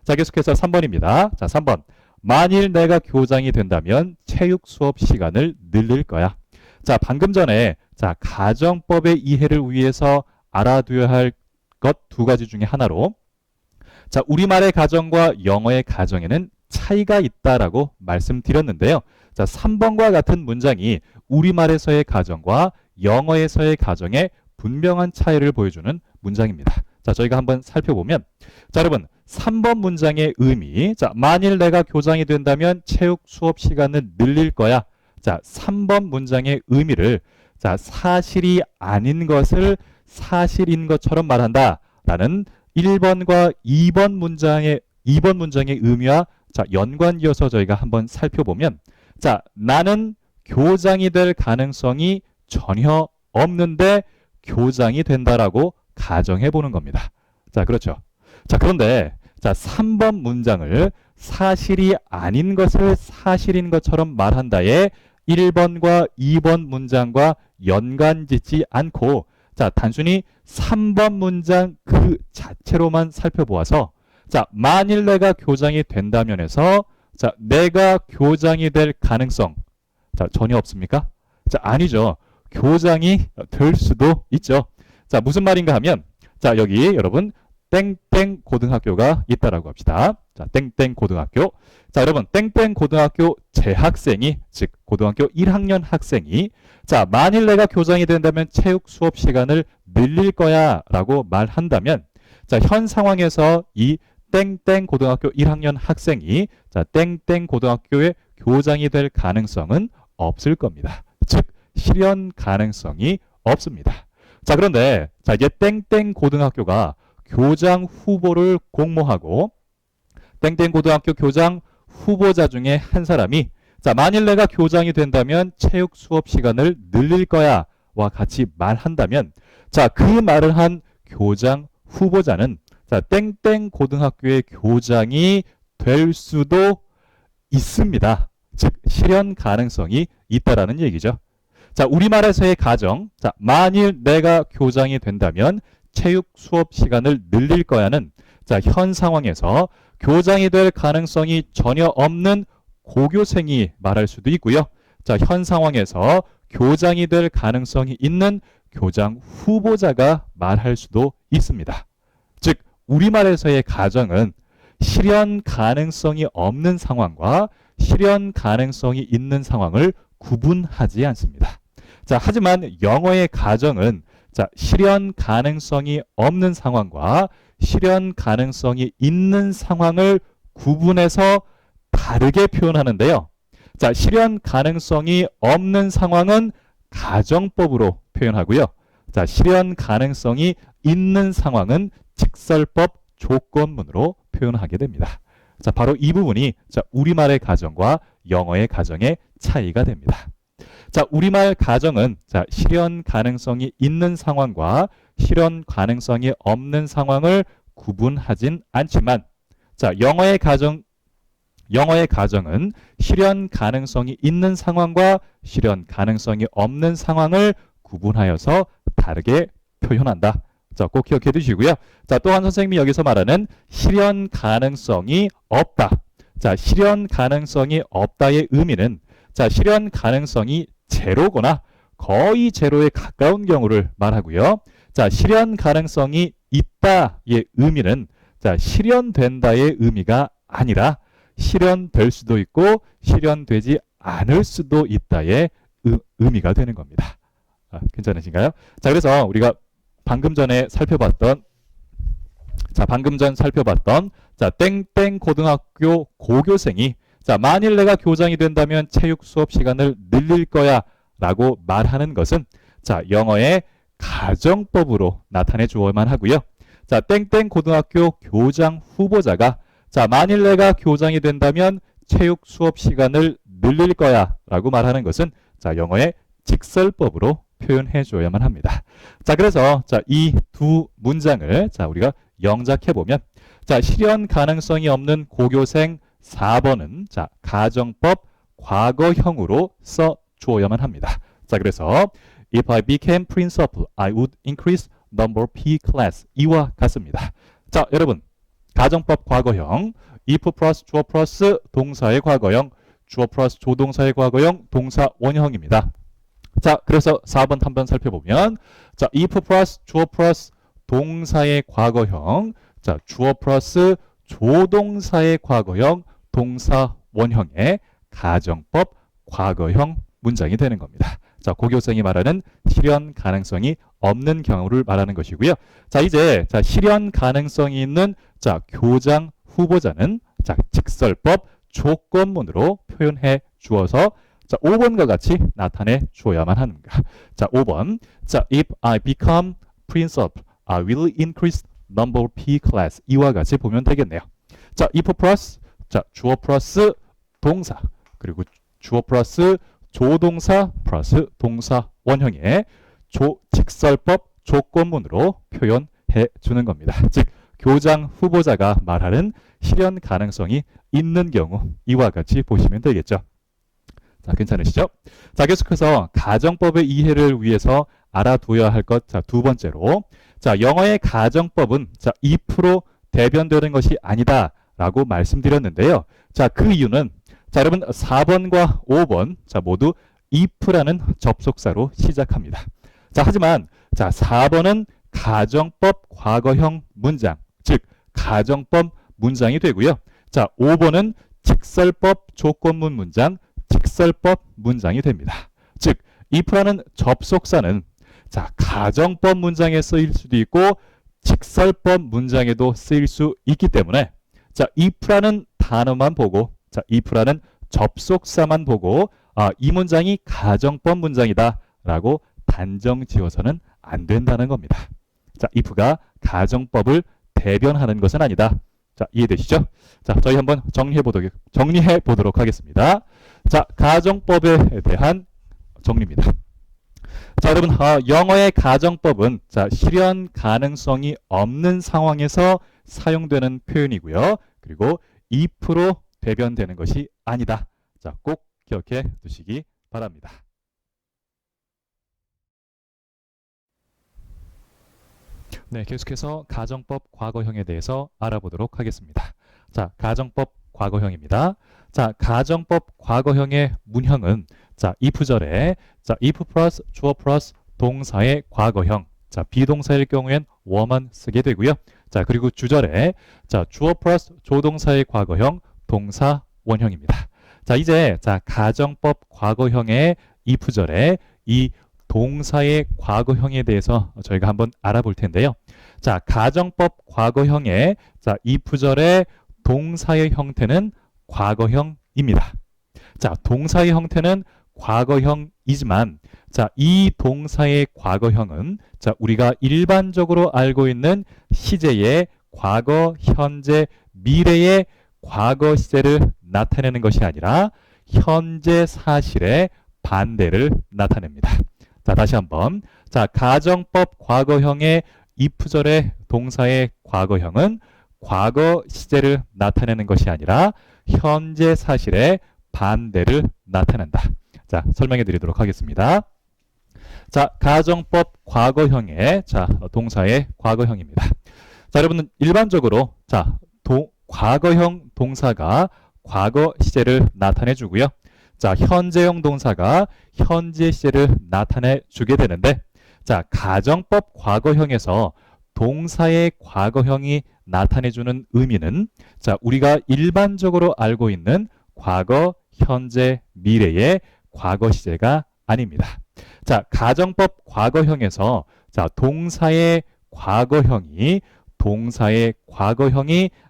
자, 계속해서 3번입니다. 자, 3번. 만일 내가 교장이 된다면 체육 수업 시간을 늘릴 거야. 자, 방금 전에 자, 가정법의 이해를 위해서 알아둬야 할 것 두 가지 중에 하나로 자, 우리말의 가정과 영어의 가정에는 차이가 있다라고 말씀드렸는데요. 자, 3번과 같은 문장이 우리말에서의 가정과 영어에서의 가정에 분명한 차이를 보여주는 문장입니다. 자, 저희가 한번 살펴보면 자, 여러분 3번 문장의 의미 자, 만일 내가 교장이 된다면 체육 수업 시간을 늘릴 거야. 자, 3번 문장의 의미를 자, 사실이 아닌 것을 사실인 것처럼 말한다 라는 1번과 2번 문장의 의미와 자, 연관지어서 저희가 한번 살펴보면 자, 나는 교장이 될 가능성이 전혀 없는데 교장이 된다라고 가정해 보는 겁니다. 자, 그렇죠. 자, 그런데 자, 3번 문장을 사실이 아닌 것을 사실인 것처럼 말한다에 1번과 2번 문장과 연관짓지 않고 자, 단순히 3번 문장 그 자체로만 살펴보아서 자, 만일 내가 교장이 된다면에서 자, 내가 교장이 될 가능성 자, 전혀 없습니까? 자, 아니죠. 교장이 될 수도 있죠. 자, 무슨 말인가 하면 자, 여기 여러분 땡땡 고등학교가 있다라고 합시다. 자, 땡땡 고등학교. 자, 여러분 땡땡 고등학교 재학생이 즉 고등학교 1학년 학생이 자, 만일 내가 교장이 된다면 체육 수업 시간을 늘릴 거야 라고 말한다면 자, 현 상황에서 이 땡땡 고등학교 1학년 학생이 자, 땡땡 고등학교의 교장이 될 가능성은 없을 겁니다. 즉 실현 가능성이 없습니다. 자, 그런데 자, 이제 땡땡 고등학교가 교장 후보를 공모하고 땡땡 고등학교 교장 후보자 중에 한 사람이 자, 만일 내가 교장이 된다면 체육 수업 시간을 늘릴 거야 와 같이 말한다면 자, 그 말을 한 교장 후보자는 자, 땡땡 고등학교의 교장이 될 수도 있습니다. 즉, 실현 가능성이 있다라는 얘기죠. 자, 우리말에서의 가정. 자, 만일 내가 교장이 된다면 체육 수업 시간을 늘릴 거야는 자, 현 상황에서 교장이 될 가능성이 전혀 없는 고교생이 말할 수도 있고요. 자, 현 상황에서 교장이 될 가능성이 있는 교장 후보자가 말할 수도 있습니다. 즉, 우리말에서의 가정은 실현 가능성이 없는 상황과 실현 가능성이 있는 상황을 구분하지 않습니다. 자, 하지만 영어의 가정은 자, 실현 가능성이 없는 상황과 실현 가능성이 있는 상황을 구분해서 다르게 표현하는데요. 자, 실현 가능성이 없는 상황은 가정법으로 표현하고요. 자, 실현 가능성이 있는 상황은 직설법 조건문으로 표현하게 됩니다. 자, 바로 이 부분이 자, 우리말의 가정과 영어의 가정의 차이가 됩니다. 자, 우리말 가정은 자, 실현 가능성이 있는 상황과 실현 가능성이 없는 상황을 구분하진 않지만 자, 영어의 가정은 실현 가능성이 있는 상황과 실현 가능성이 없는 상황을 구분하여서 다르게 표현한다. 자, 꼭 기억해 두시고요. 자, 또한 선생님이 여기서 말하는 실현 가능성이 없다. 자, 실현 가능성이 없다의 의미는 자, 실현 가능성이 제로거나 거의 제로에 가까운 경우를 말하고요. 자, 실현 가능성이 있다의 의미는 자, 실현된다의 의미가 아니라 실현될 수도 있고 실현되지 않을 수도 있다의 의미가 되는 겁니다. 괜찮으신가요? 자, 그래서 우리가 방금 전에 살펴봤던 자, 땡땡 고등학교 고교생이 자, 만일 내가 교장이 된다면 체육 수업 시간을 늘릴 거야 라고 말하는 것은 자, 영어의 가정법으로 나타내 주어야만 하고요. 자, 땡땡 고등학교 교장 후보자가 자, 만일 내가 교장이 된다면 체육 수업 시간을 늘릴 거야 라고 말하는 것은 자, 영어의 직설법으로 표현해 줘야만 합니다. 자, 그래서 자, 이 두 문장을 자, 우리가 영작해 보면 자, 실현 가능성이 없는 고교생 4번은 자, 가정법 과거형으로 써 주어야만 합니다. 자, 그래서 If I became principal, I would increase number P class. 이와 같습니다. 자, 여러분 가정법 과거형 if 플러스 주어 플러스 동사의 과거형 주어 플러스 조동사의 과거형 동사 원형입니다. 자, 그래서 4번 한번 살펴보면 자, if 플러스 주어 플러스 동사의 과거형 자, 주어 플러스 조동사의 과거형 동사 원형의 가정법 과거형 문장이 되는 겁니다. 자, 고교생이 말하는 실현 가능성이 없는 경우를 말하는 것이고요. 자, 이제 자, 실현 가능성이 있는 자, 교장 후보자는 자, 직설법 조건문으로 표현해 주어서 자, 5번과 같이 나타내 주어야만 합니다. 자, 5번. 자, if I become principal, I will increase number P class. 이와 같이 보면 되겠네요. 자, if 플러스 자, 주어 플러스 동사 그리고 주어 플러스 조동사 플러스 동사 원형의 직설법 조건문으로 표현해 주는 겁니다. 즉, 교장 후보자가 말하는 실현 가능성이 있는 경우 이와 같이 보시면 되겠죠. 자, 괜찮으시죠? 자, 계속해서 가정법의 이해를 위해서 알아두어야 할 것, 자, 두 번째로 자, 영어의 가정법은 자, 2% 대변되는 것이 아니다 라고 말씀드렸는데요. 자, 그 이유는 자, 여러분 4번과 5번 자, 모두 if라는 접속사로 시작합니다. 자, 하지만 자, 4번은 가정법 과거형 문장, 즉 가정법 문장이 되고요. 자, 5번은 직설법 조건문 문장, 직설법 문장이 됩니다. 즉, if라는 접속사는 자, 가정법 문장에 쓰일 수도 있고 직설법 문장에도 쓰일 수 있기 때문에 자, if라는 단어만 보고 자, if라는 접속사만 보고 이 문장이 가정법 문장이다 라고 단정 지어서는 안 된다는 겁니다. 자, if가 가정법을 대변하는 것은 아니다. 자, 이해되시죠? 자, 저희 한번 정리해 보도록 하겠습니다. 자, 가정법에 대한 정리입니다. 자, 여러분, 영어의 가정법은 자, 실현 가능성이 없는 상황에서 사용되는 표현이고요. 그리고 if로 대변되는 것이 아니다. 자, 꼭 기억해 두시기 바랍니다. 네, 계속해서 가정법 과거형에 대해서 알아보도록 하겠습니다. 자, 가정법 과거형입니다. 자, 가정법 과거형의 문형은 자, if절에 자, if 플러스 주어 플러스 동사의 과거형. 자, 비동사일 경우엔 워만 쓰게 되고요. 자, 그리고 주절에 자, 주어 플러스 조동사의 과거형 동사 원형입니다. 자, 이제 자, 가정법 과거형의 if절에 이 동사의 과거형에 대해서 저희가 한번 알아볼 텐데요. 자, 가정법 과거형의 자, if절의 동사의 형태는 과거형입니다. 자, 동사의 형태는 과거형이지만 자, 이 동사의 과거형은 자, 우리가 일반적으로 알고 있는 시제의 과거, 현재, 미래의 과거 시제를 나타내는 것이 아니라 현재 사실의 반대를 나타냅니다. 자, 다시 한번. 자, 가정법 과거형의 if절의 동사의 과거형은 과거 시제를 나타내는 것이 아니라 현재 사실의 반대를 나타낸다. 자, 설명해 드리도록 하겠습니다. 자, 가정법 과거형의 자, 동사의 과거형입니다. 자, 여러분은 일반적으로 자, 과거형 동사가 과거 시제를 나타내 주고요. 자, 현재형 동사가 현재 시제를 나타내 주게 되는데 자, 가정법 과거형에서 동사의 과거형이 나타내 주는 의미는 자, 우리가 일반적으로 알고 있는 과거, 현재, 미래의 과거 시제가 아닙니다. 자, 가정법 과거형에서 자, 동사의 과거형이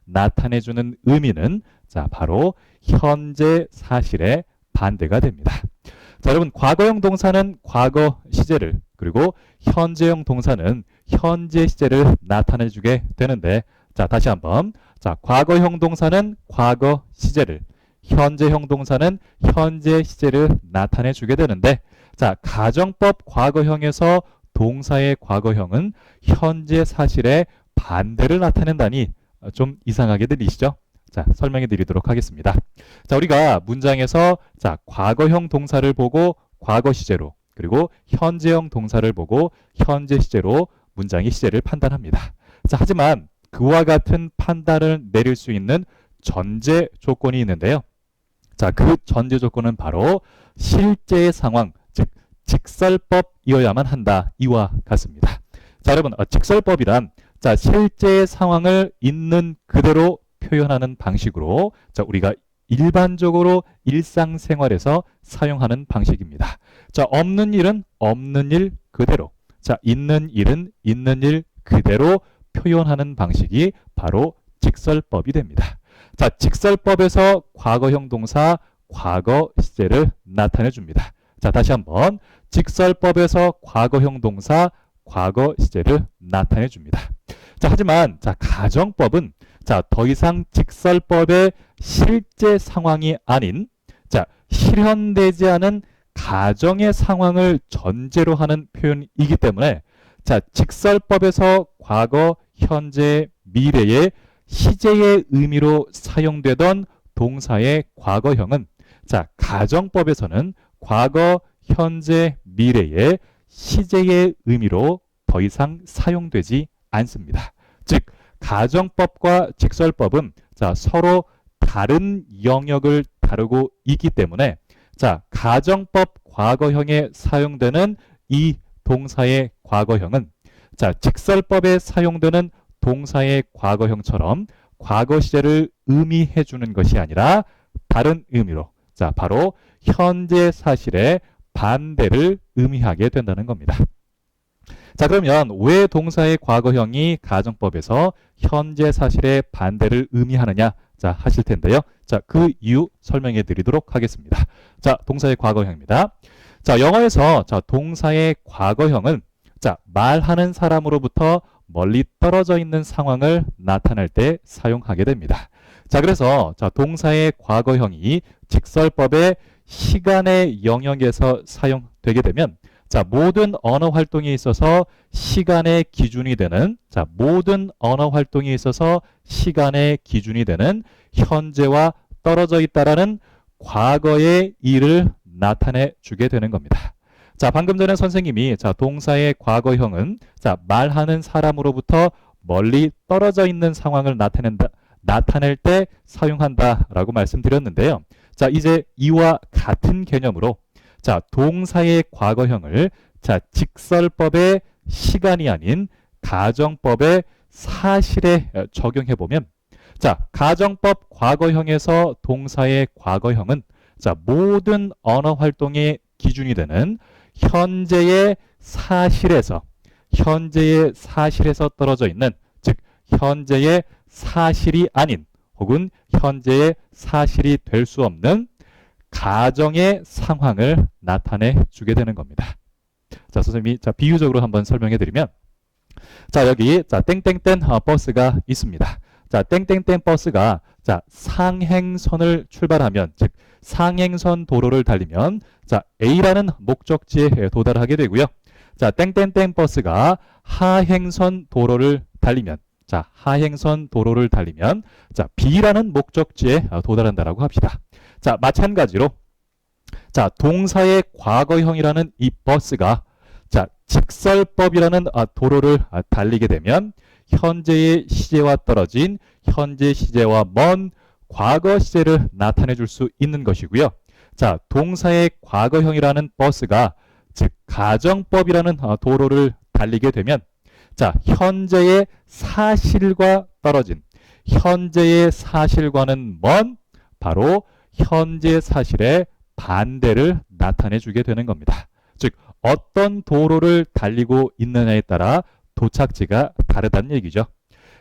나타내 주는 의미는 자, 바로 현재 사실의 반대가 됩니다. 자, 여러분, 과거형 동사는 과거 시제를 그리고 현재형 동사는 현재 시제를 나타내 주게 되는데 자, 다시 한번. 자, 과거형 동사는 과거 시제를 현재형 동사는 현재 시제를 나타내 주게 되는데 자, 가정법 과거형에서 동사의 과거형은 현재 사실의 반대를 나타낸다니 좀 이상하게 들리시죠? 자, 설명해 드리도록 하겠습니다. 자, 우리가 문장에서 자, 과거형 동사를 보고 과거 시제로 그리고 현재형 동사를 보고 현재 시제로 문장의 시제를 판단합니다. 자, 하지만 그와 같은 판단을 내릴 수 있는 전제 조건이 있는데요. 자, 그 전제 조건은 바로 실제의 상황, 즉 직설법이어야만 한다. 이와 같습니다. 자, 여러분, 직설법이란 자, 실제의 상황을 있는 그대로 표현하는 방식으로 자, 우리가 일반적으로 일상생활에서 사용하는 방식입니다. 자, 없는 일은 없는 일 그대로, 자, 있는 일은 있는 일 그대로 표현하는 방식이 바로 직설법이 됩니다. 자, 직설법에서 과거형 동사 과거 시제를 나타내 줍니다. 자, 다시 한번. 직설법에서 과거형 동사 과거 시제를 나타내 줍니다. 자, 하지만 자, 가정법은 자, 더 이상 직설법의 실제 상황이 아닌 자, 실현되지 않은 가정의 상황을 전제로 하는 표현이기 때문에 자, 직설법에서 과거, 현재, 미래의 시제의 의미로 사용되던 동사의 과거형은 자, 가정법에서는 과거, 현재, 미래의 시제의 의미로 더 이상 사용되지 않습니다. 즉, 가정법과 직설법은 자, 서로 다른 영역을 다루고 있기 때문에 자, 가정법 과거형에 사용되는 이 동사의 과거형은 자, 직설법에 사용되는 동사의 과거형처럼 과거 시제를 의미해 주는 것이 아니라 다른 의미로 자, 바로 현재 사실의 반대를 의미하게 된다는 겁니다. 자, 그러면 왜 동사의 과거형이 가정법에서 현재 사실의 반대를 의미하느냐 자, 하실 텐데요. 자, 그 이유 설명해 드리도록 하겠습니다. 자, 동사의 과거형입니다. 자, 영어에서 자, 동사의 과거형은 자, 말하는 사람으로부터 멀리 떨어져 있는 상황을 나타낼 때 사용하게 됩니다. 자, 그래서 자, 동사의 과거형이 직설법의 시간의 영역에서 사용되게 되면 자, 모든 언어 활동에 있어서 시간의 기준이 되는 자, 모든 언어 활동에 있어서 시간의 기준이 되는 현재와 떨어져 있다라는 과거의 일을 나타내 주게 되는 겁니다. 자, 방금 전에 선생님이 자, 동사의 과거형은 자, 말하는 사람으로부터 멀리 떨어져 있는 상황을 나타낼 때 사용한다라고 말씀드렸는데요. 자, 이제 이와 같은 개념으로 자, 동사의 과거형을 자, 직설법의 시간이 아닌 가정법의 사실에 적용해 보면 자, 가정법 과거형에서 동사의 과거형은 자, 모든 언어 활동의 기준이 되는 현재의 사실에서 떨어져 있는 즉 현재의 사실이 아닌 혹은 현재의 사실이 될 수 없는 가정의 상황을 나타내 주게 되는 겁니다. 자, 선생님이 자, 비유적으로 한번 설명해 드리면 자, 여기 자, 땡땡땡 버스가 있습니다. 자, 땡땡땡 버스가 자, 상행선을 출발하면 즉 상행선 도로를 달리면 자, A라는 목적지에 도달하게 되고요. 자, 땡땡땡 버스가 하행선 도로를 달리면 자, 하행선 도로를 달리면 자, B라는 목적지에 도달한다라고 합시다. 자, 마찬가지로 자, 동사의 과거형이라는 이 버스가 자, 직설법이라는 도로를 달리게 되면 현재의 시제와 떨어진 현재 시제와 먼 과거 시제를 나타내 줄 수 있는 것이고요. 자, 동사의 과거형이라는 버스가 즉 가정법이라는 도로를 달리게 되면 자, 현재의 사실과 떨어진 현재의 사실과는 먼 바로 현재 사실의 반대를 나타내 주게 되는 겁니다. 즉 어떤 도로를 달리고 있느냐에 따라 도착지가 다르다는 얘기죠.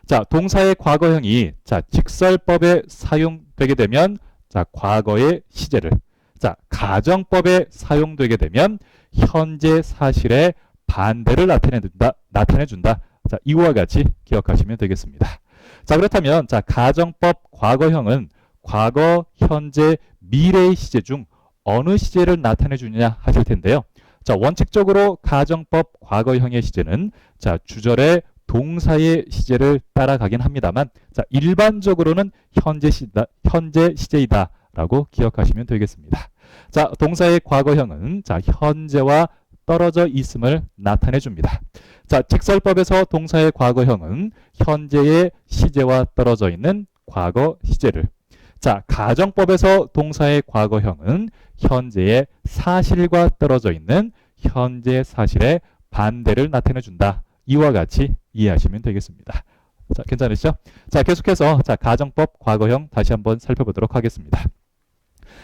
자, 동사의 과거형이 자, 직설법에 사용되게 되면 자, 과거의 시제를 자, 가정법에 사용되게 되면 현재 사실의 반대를 나타내 준다. 자, 이와 같이 기억하시면 되겠습니다. 자, 그렇다면 자, 가정법 과거형은 과거, 현재, 미래의 시제 중 어느 시제를 나타내 주느냐 하실 텐데요. 자, 원칙적으로 가정법 과거형의 시제는 자, 주절의 동사의 시제를 따라가긴 합니다만 자, 일반적으로는 현재 시제이다라고 기억하시면 되겠습니다. 자, 동사의 과거형은 자, 현재와 떨어져 있음을 나타내 줍니다. 자, 직설법에서 동사의 과거형은 현재의 시제와 떨어져 있는 과거 시제를 자, 가정법에서 동사의 과거형은 현재의 사실과 떨어져 있는 현재 사실의 반대를 나타내 준다. 이와 같이 이해하시면 되겠습니다. 자, 괜찮으시죠? 자, 계속해서 자, 가정법 과거형 다시 한번 살펴보도록 하겠습니다.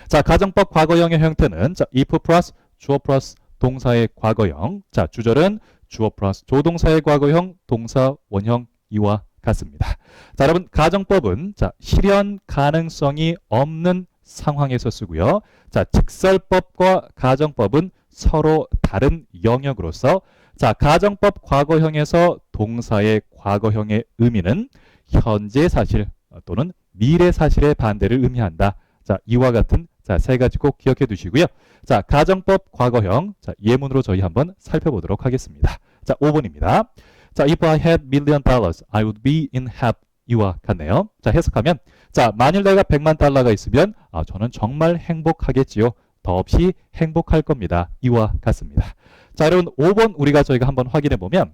자, 가정법 과거형의 형태는 자, if 플러스 주어 플러스 동사의 과거형. 자, 주절은 주어 플러스 조동사의 과거형, 동사 원형 이와 같습니다. 자, 여러분 가정법은 자, 실현 가능성이 없는 상황에서 쓰고요. 자, 직설법과 가정법은 서로 다른 영역으로서 자, 가정법 과거형에서 동사의 과거형의 의미는 현재 사실 또는 미래 사실의 반대를 의미한다. 자, 이와 같은 자, 세 가지 꼭 기억해 두시고요. 자, 가정법 과거형 자, 예문으로 저희 한번 살펴보도록 하겠습니다. 자, 5번입니다. 자, if I had $1,000,000, I would be in heaven. 이와 같네요. 자, 해석하면 자, 만일 내가 100만 달러가 있으면 저는 정말 행복하겠지요. 더없이 행복할 겁니다. 이와 같습니다. 자, 여러분 5번 저희가 한번 확인해 보면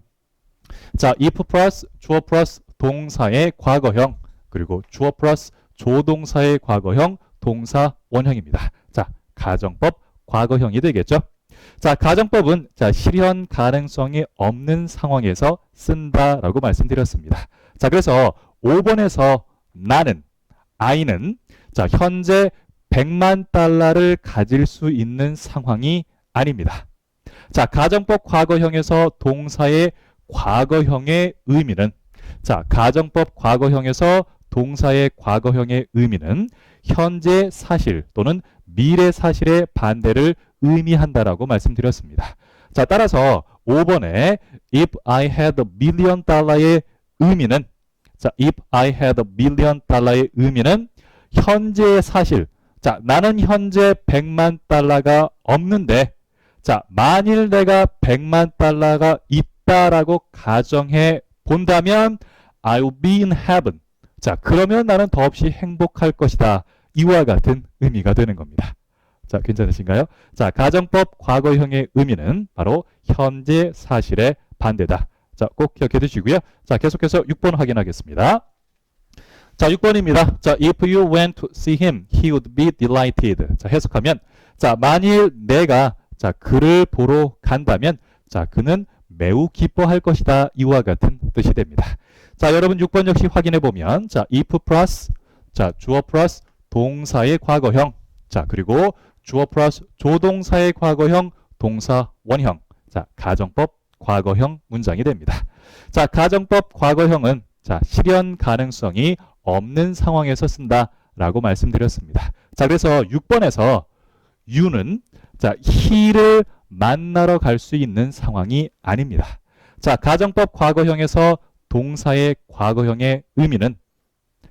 자, if 플러스 주어 플러스 동사의 과거형 그리고 주어 플러스 조동사의 과거형 동사 원형입니다. 자, 가정법 과거형이 되겠죠. 자, 가정법은 자, 실현 가능성이 없는 상황에서 쓴다라고 말씀드렸습니다. 자, 그래서 5번에서 나는 I는 자, 현재 100만 달러를 가질 수 있는 상황이 아닙니다. 자, 가정법 과거형에서 동사의 과거형의 의미는 자, 가정법 과거형에서 동사의 과거형의 의미는 현재 사실 또는 미래 사실의 반대를 의미한다라고 말씀드렸습니다. 자, 따라서 5번에 if I had a million 달러의 의미는 자, if I had a million 달러의 의미는 현재의 사실. 자, 나는 현재 100만 달러가 없는데 자, 만일 내가 100만 달러가 있다라고 가정해 본다면 I will be in heaven. 자, 그러면 나는 더없이 행복할 것이다. 이와 같은 의미가 되는 겁니다. 자, 괜찮으신가요? 자, 가정법 과거형의 의미는 바로 현재 사실의 반대다. 자, 꼭 기억해 두시고요. 자, 계속해서 6번 확인하겠습니다. 자, 6번입니다. 자, if you went to see him, he would be delighted. 자, 해석하면 자, 만일 내가 자, 그를 보러 간다면 자, 그는 매우 기뻐할 것이다. 이와 같은 뜻이 됩니다. 자, 여러분 6번 역시 확인해 보면 자, if 플러스 자, 주어 플러스 동사의 과거형. 자, 그리고 주어 플러스 조동사의 과거형, 동사 원형. 자, 가정법 과거형 문장이 됩니다. 자, 가정법 과거형은 자, 실현 가능성이 없는 상황에서 쓴다라고 말씀드렸습니다. 자, 그래서 6번에서 you는 자, he를 만나러 갈 수 있는 상황이 아닙니다. 자, 가정법 과거형에서 동사의 과거형의 의미는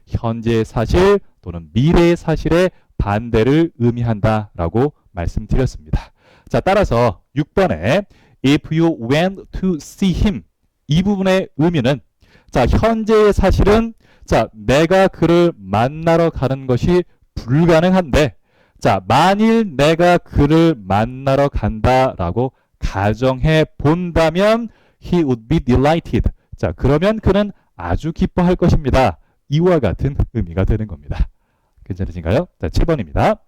현재의 사실 또는 미래의 사실의 반대를 의미한다라고 말씀드렸습니다. 자, 따라서 6번에 if you went to see him 이 부분의 의미는 자, 현재의 사실은 자, 내가 그를 만나러 가는 것이 불가능한데 자, 만일 내가 그를 만나러 간다라고 가정해 본다면 he would be delighted. 자, 그러면 그는 아주 기뻐할 것입니다. 이와 같은 의미가 되는 겁니다. 괜찮으신가요? 자, 7번입니다.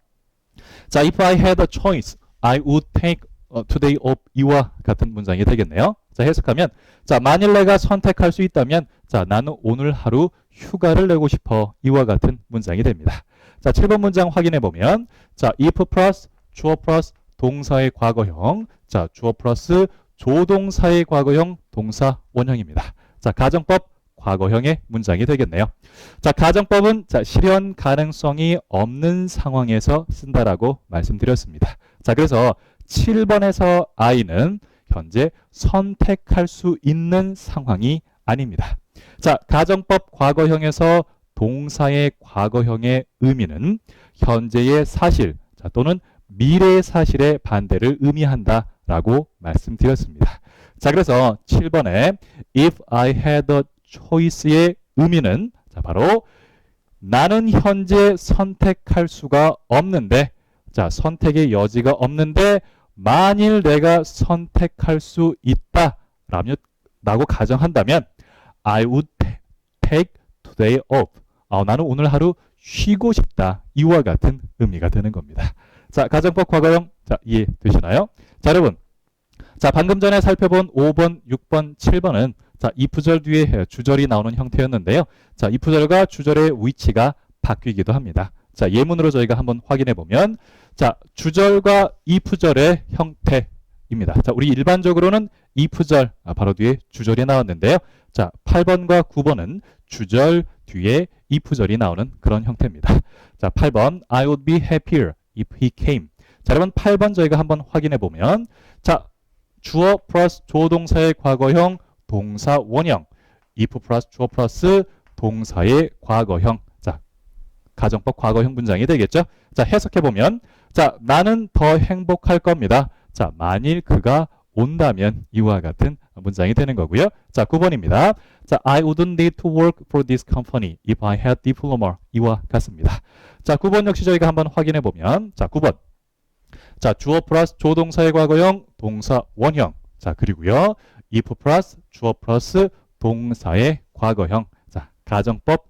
자, if I had a choice, I would take today off. 이와 같은 문장이 되겠네요. 자, 해석하면 자, 만일 내가 선택할 수 있다면 자, 나는 오늘 하루 휴가를 내고 싶어. 이와 같은 문장이 됩니다. 자, 7번 문장 확인해 보면 자, if 플러스 주어 플러스 동사의 과거형. 자, 주어 플러스 조동사의 과거형, 동사 원형입니다. 자, 가정법 과거형의 문장이 되겠네요. 자, 가정법은 자, 실현 가능성이 없는 상황에서 쓴다라고 말씀드렸습니다. 자, 그래서 7번에서 I는 현재 선택할 수 있는 상황이 아닙니다. 자, 가정법 과거형에서 동사의 과거형의 의미는 현재의 사실 자, 또는 미래의 사실의 반대를 의미한다라고 말씀드렸습니다. 자, 그래서 7번에 if I had a choice의 의미는 자, 바로 나는 현재 선택할 수가 없는데 자, 선택의 여지가 없는데 만일 내가 선택할 수 있다라고 가정한다면 I would take today off. 나는 오늘 하루 쉬고 싶다. 이와 같은 의미가 되는 겁니다. 자, 가정법 과거형 자, 이해되시나요? 자, 여러분. 자, 방금 전에 살펴본 5번, 6번, 7번은 자, if절 뒤에 주절이 나오는 형태였는데요. 자, if절과 주절의 위치가 바뀌기도 합니다. 자, 예문으로 저희가 한번 확인해 보면 자, 주절과 if절의 형태입니다. 자, 우리 일반적으로는 if절 바로 뒤에 주절이 나왔는데요. 자, 8번과 9번은 주절 뒤에 if절이 나오는 그런 형태입니다. 자, 8번 I would be happier if he came. 자, 여러분 8번 저희가 한번 확인해 보면 자, 주어 플러스 조동사의 과거형, 동사 원형, if 플러스 주어 플러스 동사의 과거형. 자, 가정법 과거형 문장이 되겠죠? 자, 해석해 보면 자, 나는 더 행복할 겁니다. 자, 만일 그가 온다면 이와 같은 문장이 되는 거고요. 자, 9번입니다. 자, I wouldn't need to work for this company if I had diploma. 이와 같습니다. 자, 9번 역시 저희가 한번 확인해 보면 자, 9번. 자, 주어 플러스 조동사의 과거형, 동사 원형. 자, 그리고요. if 플러스 주어 플러스 동사의 과거형. 자, 가정법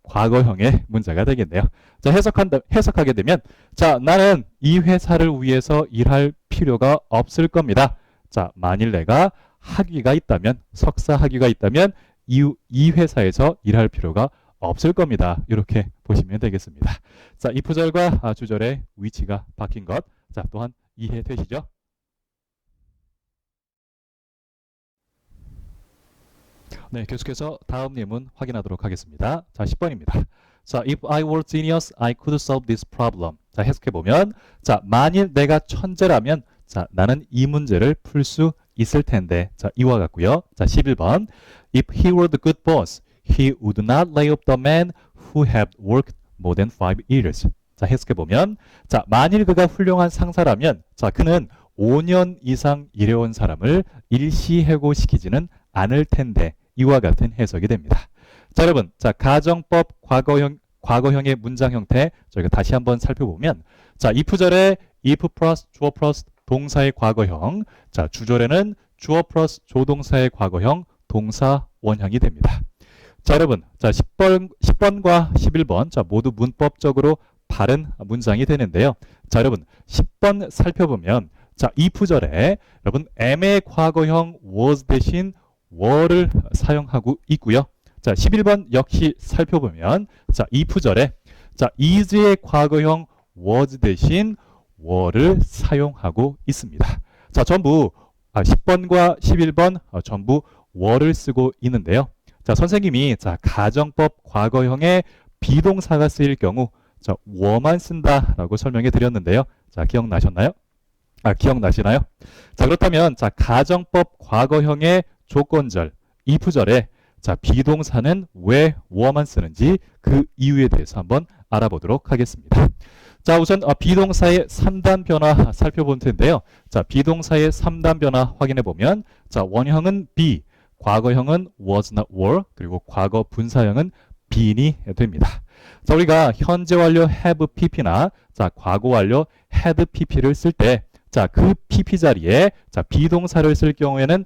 과거형의 문자가 되겠네요. 자, 해석하게 되면 자, 나는 이 회사를 위해서 일할 필요가 없을 겁니다. 자, 만일 내가 학위가 있다면 석사 학위가 있다면 이 회사에서 일할 필요가 없을 겁니다. 이렇게 보시면 되겠습니다. 자, if절과 주절의 위치가 바뀐 것 자, 또한 이해되시죠? 네, 계속해서 다음 예문 확인하도록 하겠습니다. 자, 10번입니다. 자, if I were genius, I could solve this problem. 자, 해석해 보면 자, 만일 내가 천재라면 자, 나는 이 문제를 풀 수 있을 텐데. 자, 이와 같고요. 자, 11번. If he were the good boss, he would not lay off the man who had worked more than 5 years. 자, 해석해 보면, 자, 만일 그가 훌륭한 상사라면, 자, 그는 5년 이상 일해온 사람을 일시 해고시키지는 않을 텐데. 이와 같은 해석이 됩니다. 자, 여러분, 자, 가정법 과거형의 문장 형태 저희가 다시 한번 살펴보면, 자, if절에 if 플러스 주어 플러스 동사의 과거형, 자, 주절에는 주어 플러스 조동사의 과거형, 동사 원형이 됩니다. 자, 여러분, 자, 10번과 11번, 자, 모두 문법적으로 바른 문장이 되는데요. 자, 여러분, 10번 살펴보면, 자, if절에 여러분 am의 과거형 was 대신 were를 사용하고 있고요. 자, 11번 역시 살펴보면, 자, if절에 자, is의 과거형 was 대신 were를 사용하고 있습니다. 자, 전부 10번과 11번 전부 were를 쓰고 있는데요. 자, 선생님이 자, 가정법 과거형에 비동사가 쓰일 경우 자, were만 쓴다라고 설명해 드렸는데요. 자, 기억나셨나요? 기억나시나요? 자, 그렇다면 자, 가정법 과거형의 조건절 if절에 자, 비동사는 왜 were만 쓰는지 그 이유에 대해서 한번 알아보도록 하겠습니다. 자, 우선 비동사의 3단 변화 살펴볼 텐데요. 자, 비동사의 3단 변화 확인해 보면, 자, 원형은 be, 과거형은 was not were, 그리고 과거 분사형은 been이 됩니다. 자, 우리가 현재 완료 have pp나 자, 과거 완료 had pp를 쓸 때, 자, 그 pp 자리에 자, 비동사를 쓸 경우에는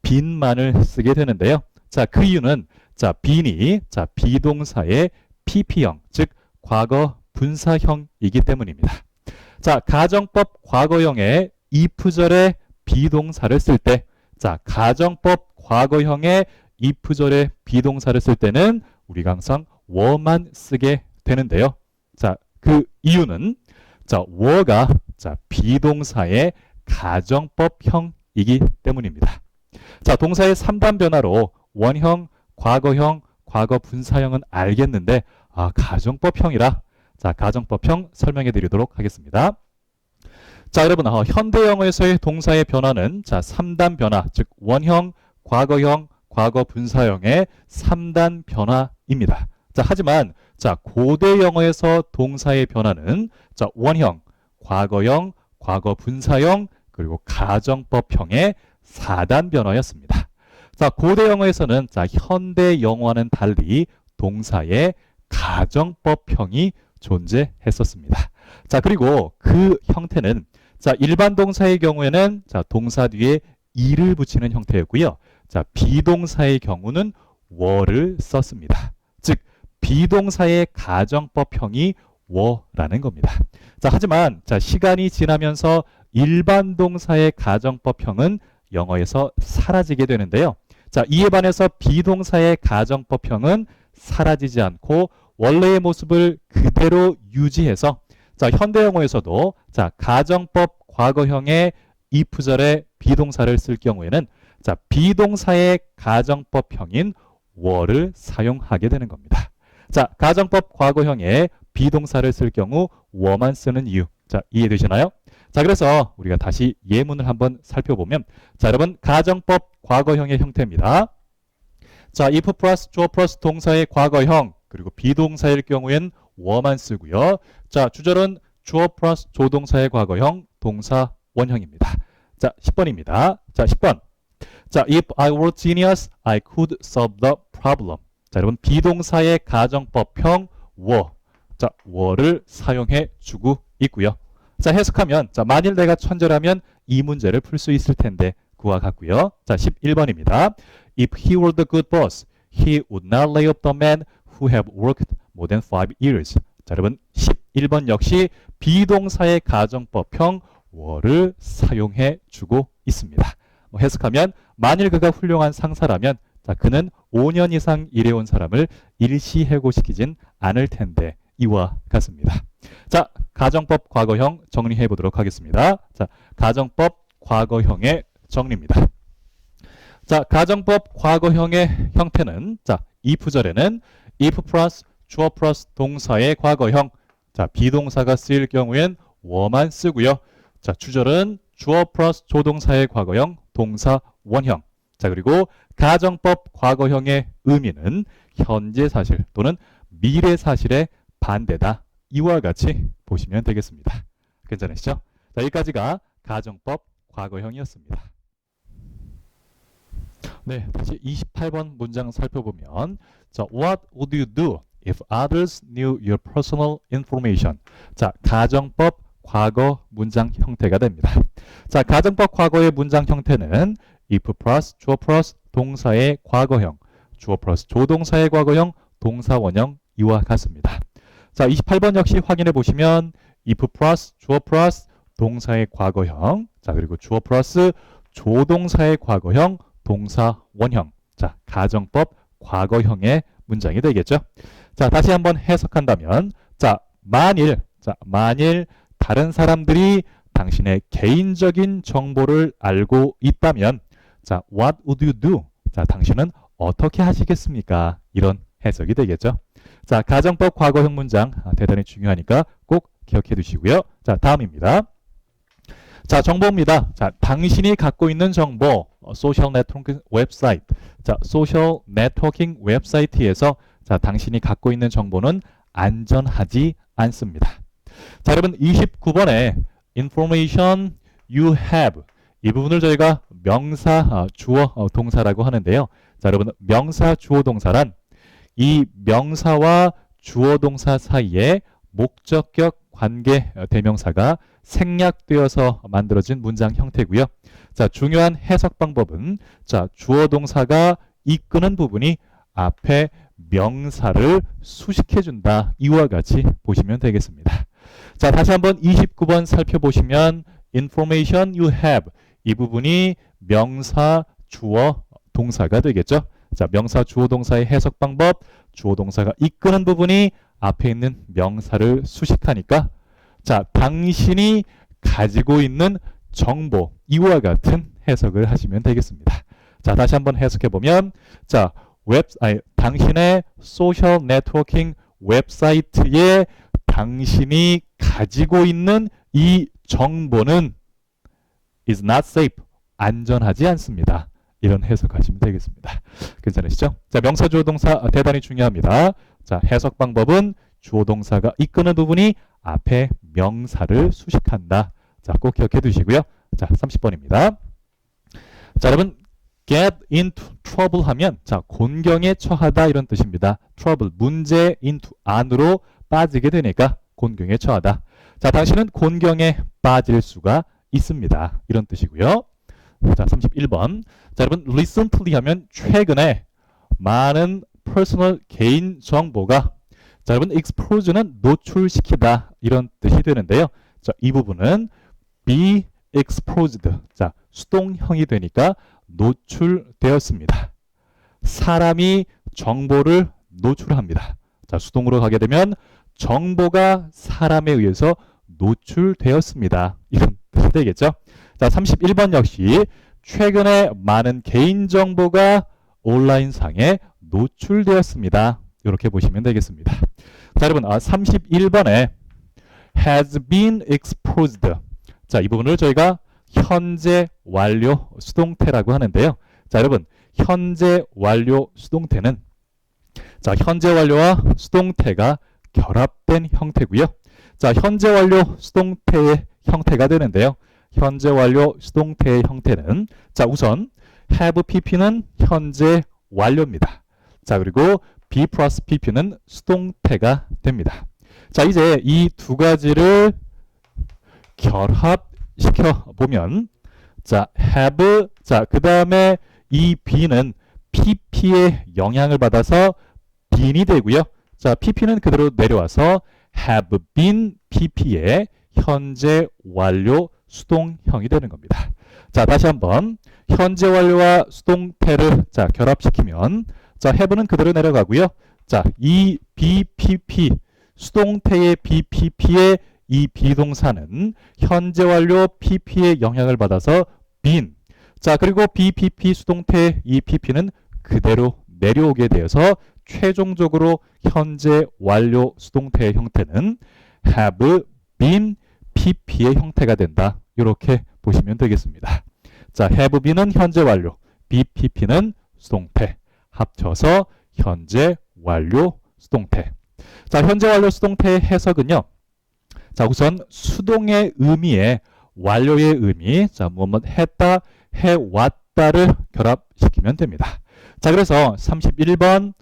been만을 쓰게 되는데요. 자, 그 이유는 자, been이 자, 비동사의 pp형, 즉 과거 분사형이기 때문입니다. 자, 가정법 과거형의 if절에 비동사를 쓸 때, 자, 가정법 과거형의 if절에 비동사를 쓸 때는 우리가 항상 were만 쓰게 되는데요. 자, 그 이유는 자, were가 자, 비동사의 가정법형이기 때문입니다. 자, 동사의 3단 변화로 원형, 과거형, 과거 분사형은 알겠는데 가정법형이라 자, 가정법형 설명해 드리도록 하겠습니다. 자, 여러분, 현대 영어에서의 동사의 변화는 자, 3단 변화, 즉 원형, 과거형, 과거 분사형의 3단 변화입니다. 자, 하지만 자, 고대 영어에서 동사의 변화는 자, 원형, 과거형, 과거 분사형, 그리고 가정법형의 4단 변화였습니다. 자, 고대 영어에서는 자, 현대 영어와는 달리 동사의 가정법형이 존재했었습니다. 자, 그리고 그 형태는 자, 일반 동사의 경우에는 자, 동사 뒤에 이를 붙이는 형태였고요. 자, 비동사의 경우는 were를 썼습니다. 즉 비동사의 가정법형이 were라는 겁니다. 자, 하지만 자, 시간이 지나면서 일반 동사의 가정법형은 영어에서 사라지게 되는데요. 자, 이에 반해서 비동사의 가정법형은 사라지지 않고 원래의 모습을 그대로 유지해서 자, 현대 영어에서도 자, 가정법 과거형의 if절에 비동사를 쓸 경우에는 자, 비동사의 가정법형인 were를 사용하게 되는 겁니다. 자, 가정법 과거형에 비동사를 쓸 경우 were만 쓰는 이유. 자, 이해되시나요? 자, 그래서 우리가 다시 예문을 한번 살펴보면 자, 여러분, 가정법 과거형의 형태입니다. 자, if 플러스 주어 플러스 동사의 과거형, 그리고 비동사일 경우엔 were만 쓰고요. 자, 주절은 주어 플러스 조동사의 과거형, 동사 원형입니다. 자, 10번입니다. 자, 10번. 자, if I were genius, I could solve the problem. 자, 여러분, 비동사의 가정법형 were. 자, were를 사용해 주고 있고요. 자, 해석하면 자, 만일 내가 천재라면 이 문제를 풀 수 있을 텐데 그와 같고요. 자, 11번입니다. If he were the good boss, he would not lay off the man who have worked more than 5 years. 자, 여러분, 11번 역시 비동사의 가정법형 were를 사용해 주고 있습니다. 해석하면 만일 그가 훌륭한 상사라면 자, 그는 5년 이상 일해온 사람을 일시 해고시키진 않을 텐데 이와 같습니다. 자, 가정법 과거형 정리해 보도록 하겠습니다. 자, 가정법 과거형의 정리입니다. 자, 가정법 과거형의 형태는 자, if절에는 if 플러스 주어 플러스 동사의 과거형, 자, 비동사가 쓰일 경우엔 were만 쓰고요. 자, 주절은 주어 플러스 조동사의 과거형, 동사 원형. 자, 그리고 가정법 과거형의 의미는 현재 사실 또는 미래 사실의 반대다. 이와 같이 보시면 되겠습니다. 괜찮으시죠? 자, 여기까지가 가정법 과거형이었습니다. 네, 다시 28번 문장 살펴보면 자, What would you do if others knew your personal information? 자, 가정법 과거 문장 형태가 됩니다. 자, 가정법 과거의 문장 형태는 if 플러스 주어 플러스 동사의 과거형, 주어 플러스 조동사의 과거형, 동사 원형 이와 같습니다. 자, 28번 역시 확인해 보시면 if 플러스 주어 플러스 동사의 과거형, 자, 그리고 주어 플러스 조동사의 과거형, 동사 원형. 자, 가정법 과거형의 문장이 되겠죠. 자, 다시 한번 해석한다면 자, 만일 다른 사람들이 당신의 개인적인 정보를 알고 있다면 자, what would you do? 자, 당신은 어떻게 하시겠습니까? 이런 해석이 되겠죠. 자, 가정법 과거형 문장 대단히 중요하니까 꼭 기억해 두시고요. 자, 다음입니다. 자, 정보입니다. 자, 당신이 갖고 있는 정보, 소셜 네트워킹 웹사이트. 자, 소셜 네트워킹 웹사이트에서 자, 당신이 갖고 있는 정보는 안전하지 않습니다. 자, 여러분 29번에 information you have 이 부분을 저희가 명사, 주어, 동사라고 하는데요. 자, 여러분 명사, 주어, 동사란 이 명사와 주어, 동사 사이에 목적격 관계 대명사가 생략되어서 만들어진 문장 형태고요. 자, 중요한 해석 방법은 자, 주어 동사가 이끄는 부분이 앞에 명사를 수식해 준다. 이와 같이 보시면 되겠습니다. 자, 다시 한번 29번 살펴보시면 information you have 이 부분이 명사, 주어, 동사가 되겠죠. 자, 명사, 주어, 동사의 해석 방법, 주어, 동사가 이끄는 부분이 앞에 있는 명사를 수식하니까 자, 당신이 가지고 있는 정보 이와 같은 해석을 하시면 되겠습니다. 자, 다시 한번 해석해 보면 자, 당신의 소셜 네트워킹 웹사이트에 당신이 가지고 있는 이 정보는 is not safe. 안전하지 않습니다. 이런 해석하시면 되겠습니다. 괜찮으시죠? 자, 명사, 주어, 동사 대단히 중요합니다. 자, 해석 방법은 주어, 동사가 이끄는 부분이 앞에 명사를 수식한다. 자, 꼭 기억해 두시고요. 자, 30번입니다. 자, 여러분 get into trouble 하면 자, 곤경에 처하다 이런 뜻입니다. trouble, 문제, into, 안으로 빠지게 되니까 곤경에 처하다. 자, 당신은 곤경에 빠질 수가 있습니다. 이런 뜻이고요. 자, 31번. 자, 여러분 recently 하면 최근에 많은 퍼스널 개인 정보가 자, 여러분 expose는 노출시키다 이런 뜻이 되는데요. 자, 이 부분은 be exposed. 자, 수동형이 되니까 노출되었습니다. 사람이 정보를 노출합니다. 자, 수동으로 가게 되면 정보가 사람에 의해서 노출되었습니다. 이런 뜻이 되겠죠. 자, 31번 역시 최근에 많은 개인정보가 온라인상에 노출되었습니다. 이렇게 보시면 되겠습니다. 자, 여러분 31번에 has been exposed. 자, 이 부분을 저희가 현재 완료 수동태라고 하는데요. 자, 여러분 현재 완료 수동태는 자, 현재 완료와 수동태가 결합된 형태고요. 자, 현재 완료 수동태의 형태가 되는데요. 현재 완료 수동태의 형태는 자, 우선 have pp는 현재 완료입니다. 자, 그리고 be 플러스 pp는 수동태가 됩니다. 자, 이제 이 두 가지를 결합시켜 보면 자, have 자, 그다음에 이 be는 pp의 영향을 받아서 been이 되고요. 자, pp는 그대로 내려와서 have been pp의 현재 완료 수동형이 되는 겁니다. 자, 다시 한번 현재 완료와 수동태를 자, 결합시키면 자, have는 그대로 내려가고요. 자, 이 bpp 수동태의 bpp의 이 비동사는 현재 완료 pp의 영향을 받아서 been. 자, 그리고 bpp 수동태 이 pp는 그대로 내려오게 되어서 최종적으로 현재 완료 수동태의 형태는 have been pp의 형태가 된다. 이렇게 보시면 되겠습니다. 자, have been은 현재 완료, BPP는 수동태, 합쳐서 현재 완료 수동태. 자, 현재 완료 수동태의 해석은요. 자, 우선 수동의 의미에 완료의 의미, 자, 뭐뭐 했다, 해왔다를 결합시키면 됩니다. 자, 그래서 31번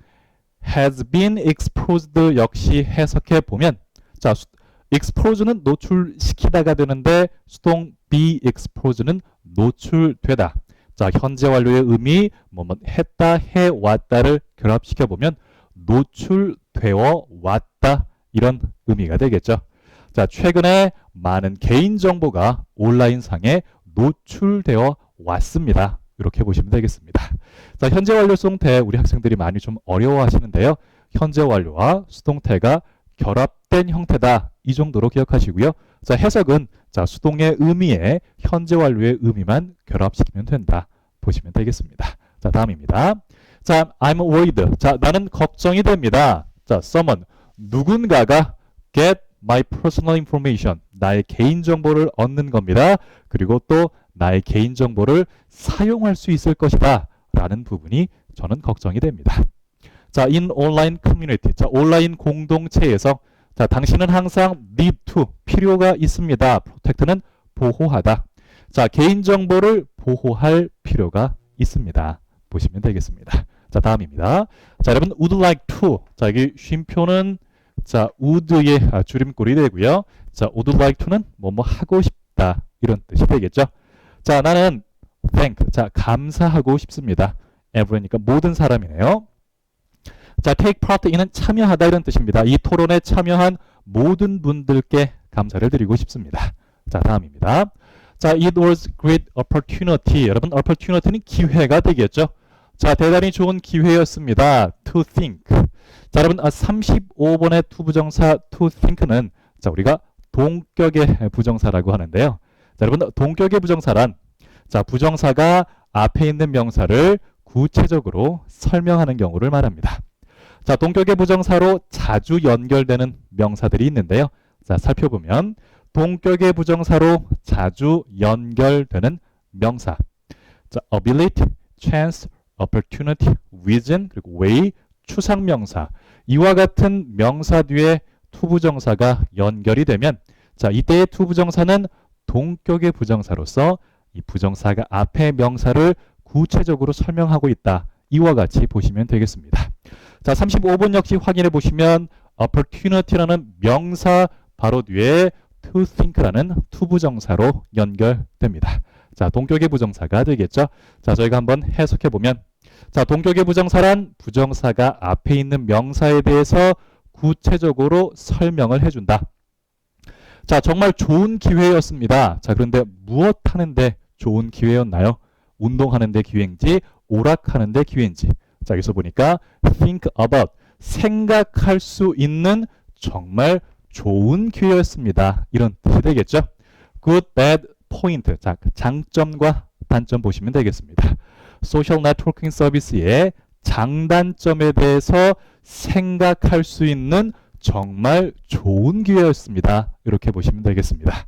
has been exposed 역시 해석해 보면, 자, expose는 노출시키다가 되는데 수동 be exposed는 노출되다. 자, 현재 완료의 의미 뭐뭐 했다, 해왔다를 결합시켜 보면 노출되어 왔다, 이런 의미가 되겠죠. 자, 최근에 많은 개인정보가 온라인상에 노출되어 왔습니다. 이렇게 보시면 되겠습니다. 자, 현재 완료 수동태 우리 학생들이 많이 좀 어려워하시는데요. 현재 완료와 수동태가 결합된 형태다. 이 정도로 기억하시고요. 자, 해석은 자, 수동의 의미에 현재 완료의 의미만 결합시키면 된다. 보시면 되겠습니다. 자, 다음입니다. 자, I'm worried. 자, 나는 걱정이 됩니다. 자, someone. 누군가가 get my personal information. 나의 개인정보를 얻는 겁니다. 그리고 또 나의 개인정보를 사용할 수 있을 것이다. 라는 부분이 저는 걱정이 됩니다. 자, in online community. 자, 온라인 공동체에서 자, 당신은 항상 need to, 필요가 있습니다. protect는 보호하다. 자, 개인정보를 보호할 필요가 있습니다. 보시면 되겠습니다. 자, 다음입니다. 자, 여러분, would like to. 자, 여기 쉼표는 자, would의 줄임꼴이 되고요. 자, would like to는 뭐뭐 하고 싶다. 이런 뜻이 되겠죠. 자, 나는 thank. 자, 감사하고 싶습니다. every니까 모든 사람이네요. 자, take part in은 참여하다 이런 뜻입니다. 이 토론에 참여한 모든 분들께 감사를 드리고 싶습니다. 자, 다음입니다. 자, it was great opportunity. 여러분, opportunity는 기회가 되겠죠. 자, 대단히 좋은 기회였습니다. to think. 자, 여러분, 35번의 투부정사 to think는 자, 우리가 동격의 부정사라고 하는데요. 자, 여러분, 동격의 부정사란 자, 부정사가 앞에 있는 명사를 구체적으로 설명하는 경우를 말합니다. 자, 동격의 부정사로 자주 연결되는 명사들이 있는데요. 자, 살펴보면 동격의 부정사로 자주 연결되는 명사. 자, ability, chance, opportunity, vision, 그리고 way, 추상명사. 이와 같은 명사 뒤에 투부정사가 연결이 되면 자, 이때의 투부정사는 동격의 부정사로서 이 부정사가 앞에 명사를 구체적으로 설명하고 있다. 이와 같이 보시면 되겠습니다. 자, 35번 역시 확인해 보시면 opportunity라는 명사 바로 뒤에 to think라는 투부정사로 연결됩니다. 자, 동격의 부정사가 되겠죠. 자, 저희가 한번 해석해 보면 자, 동격의 부정사란 부정사가 앞에 있는 명사에 대해서 구체적으로 설명을 해준다. 자, 정말 좋은 기회였습니다. 자, 그런데 무엇 하는데 좋은 기회였나요? 운동하는데 기회인지 오락하는데 기회인지. 자, 여기서 보니까 think about, 생각할 수 있는 정말 좋은 기회였습니다. 이런 뜻이 되겠죠. good, bad, point. 자, 장점과 단점 보시면 되겠습니다. 소셜 네트워킹 서비스의 장단점에 대해서 생각할 수 있는 정말 좋은 기회였습니다. 이렇게 보시면 되겠습니다.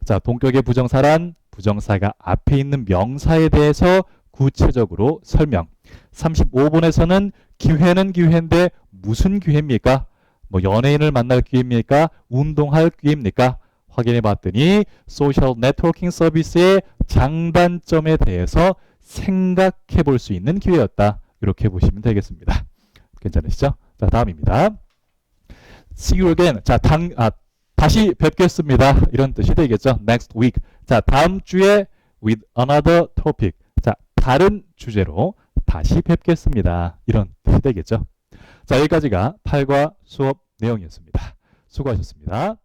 자, 동격의 부정사란 부정사가 앞에 있는 명사에 대해서 구체적으로 설명. 35번에서는 기회는 기회인데 무슨 기회입니까? 뭐 연예인을 만날 기회입니까? 운동할 기회입니까? 확인해 봤더니 소셜 네트워킹 서비스의 장단점에 대해서 생각해 볼 수 있는 기회였다. 이렇게 보시면 되겠습니다. 괜찮으시죠? 자, 다음입니다. See you again. 자, 다시 뵙겠습니다. 이런 뜻이 되겠죠. Next week. 자, 다음 주에 with another topic. 자, 다른 주제로 다시 뵙겠습니다. 이런 뜻이 되겠죠. 자, 여기까지가 8과 수업 내용이었습니다. 수고하셨습니다.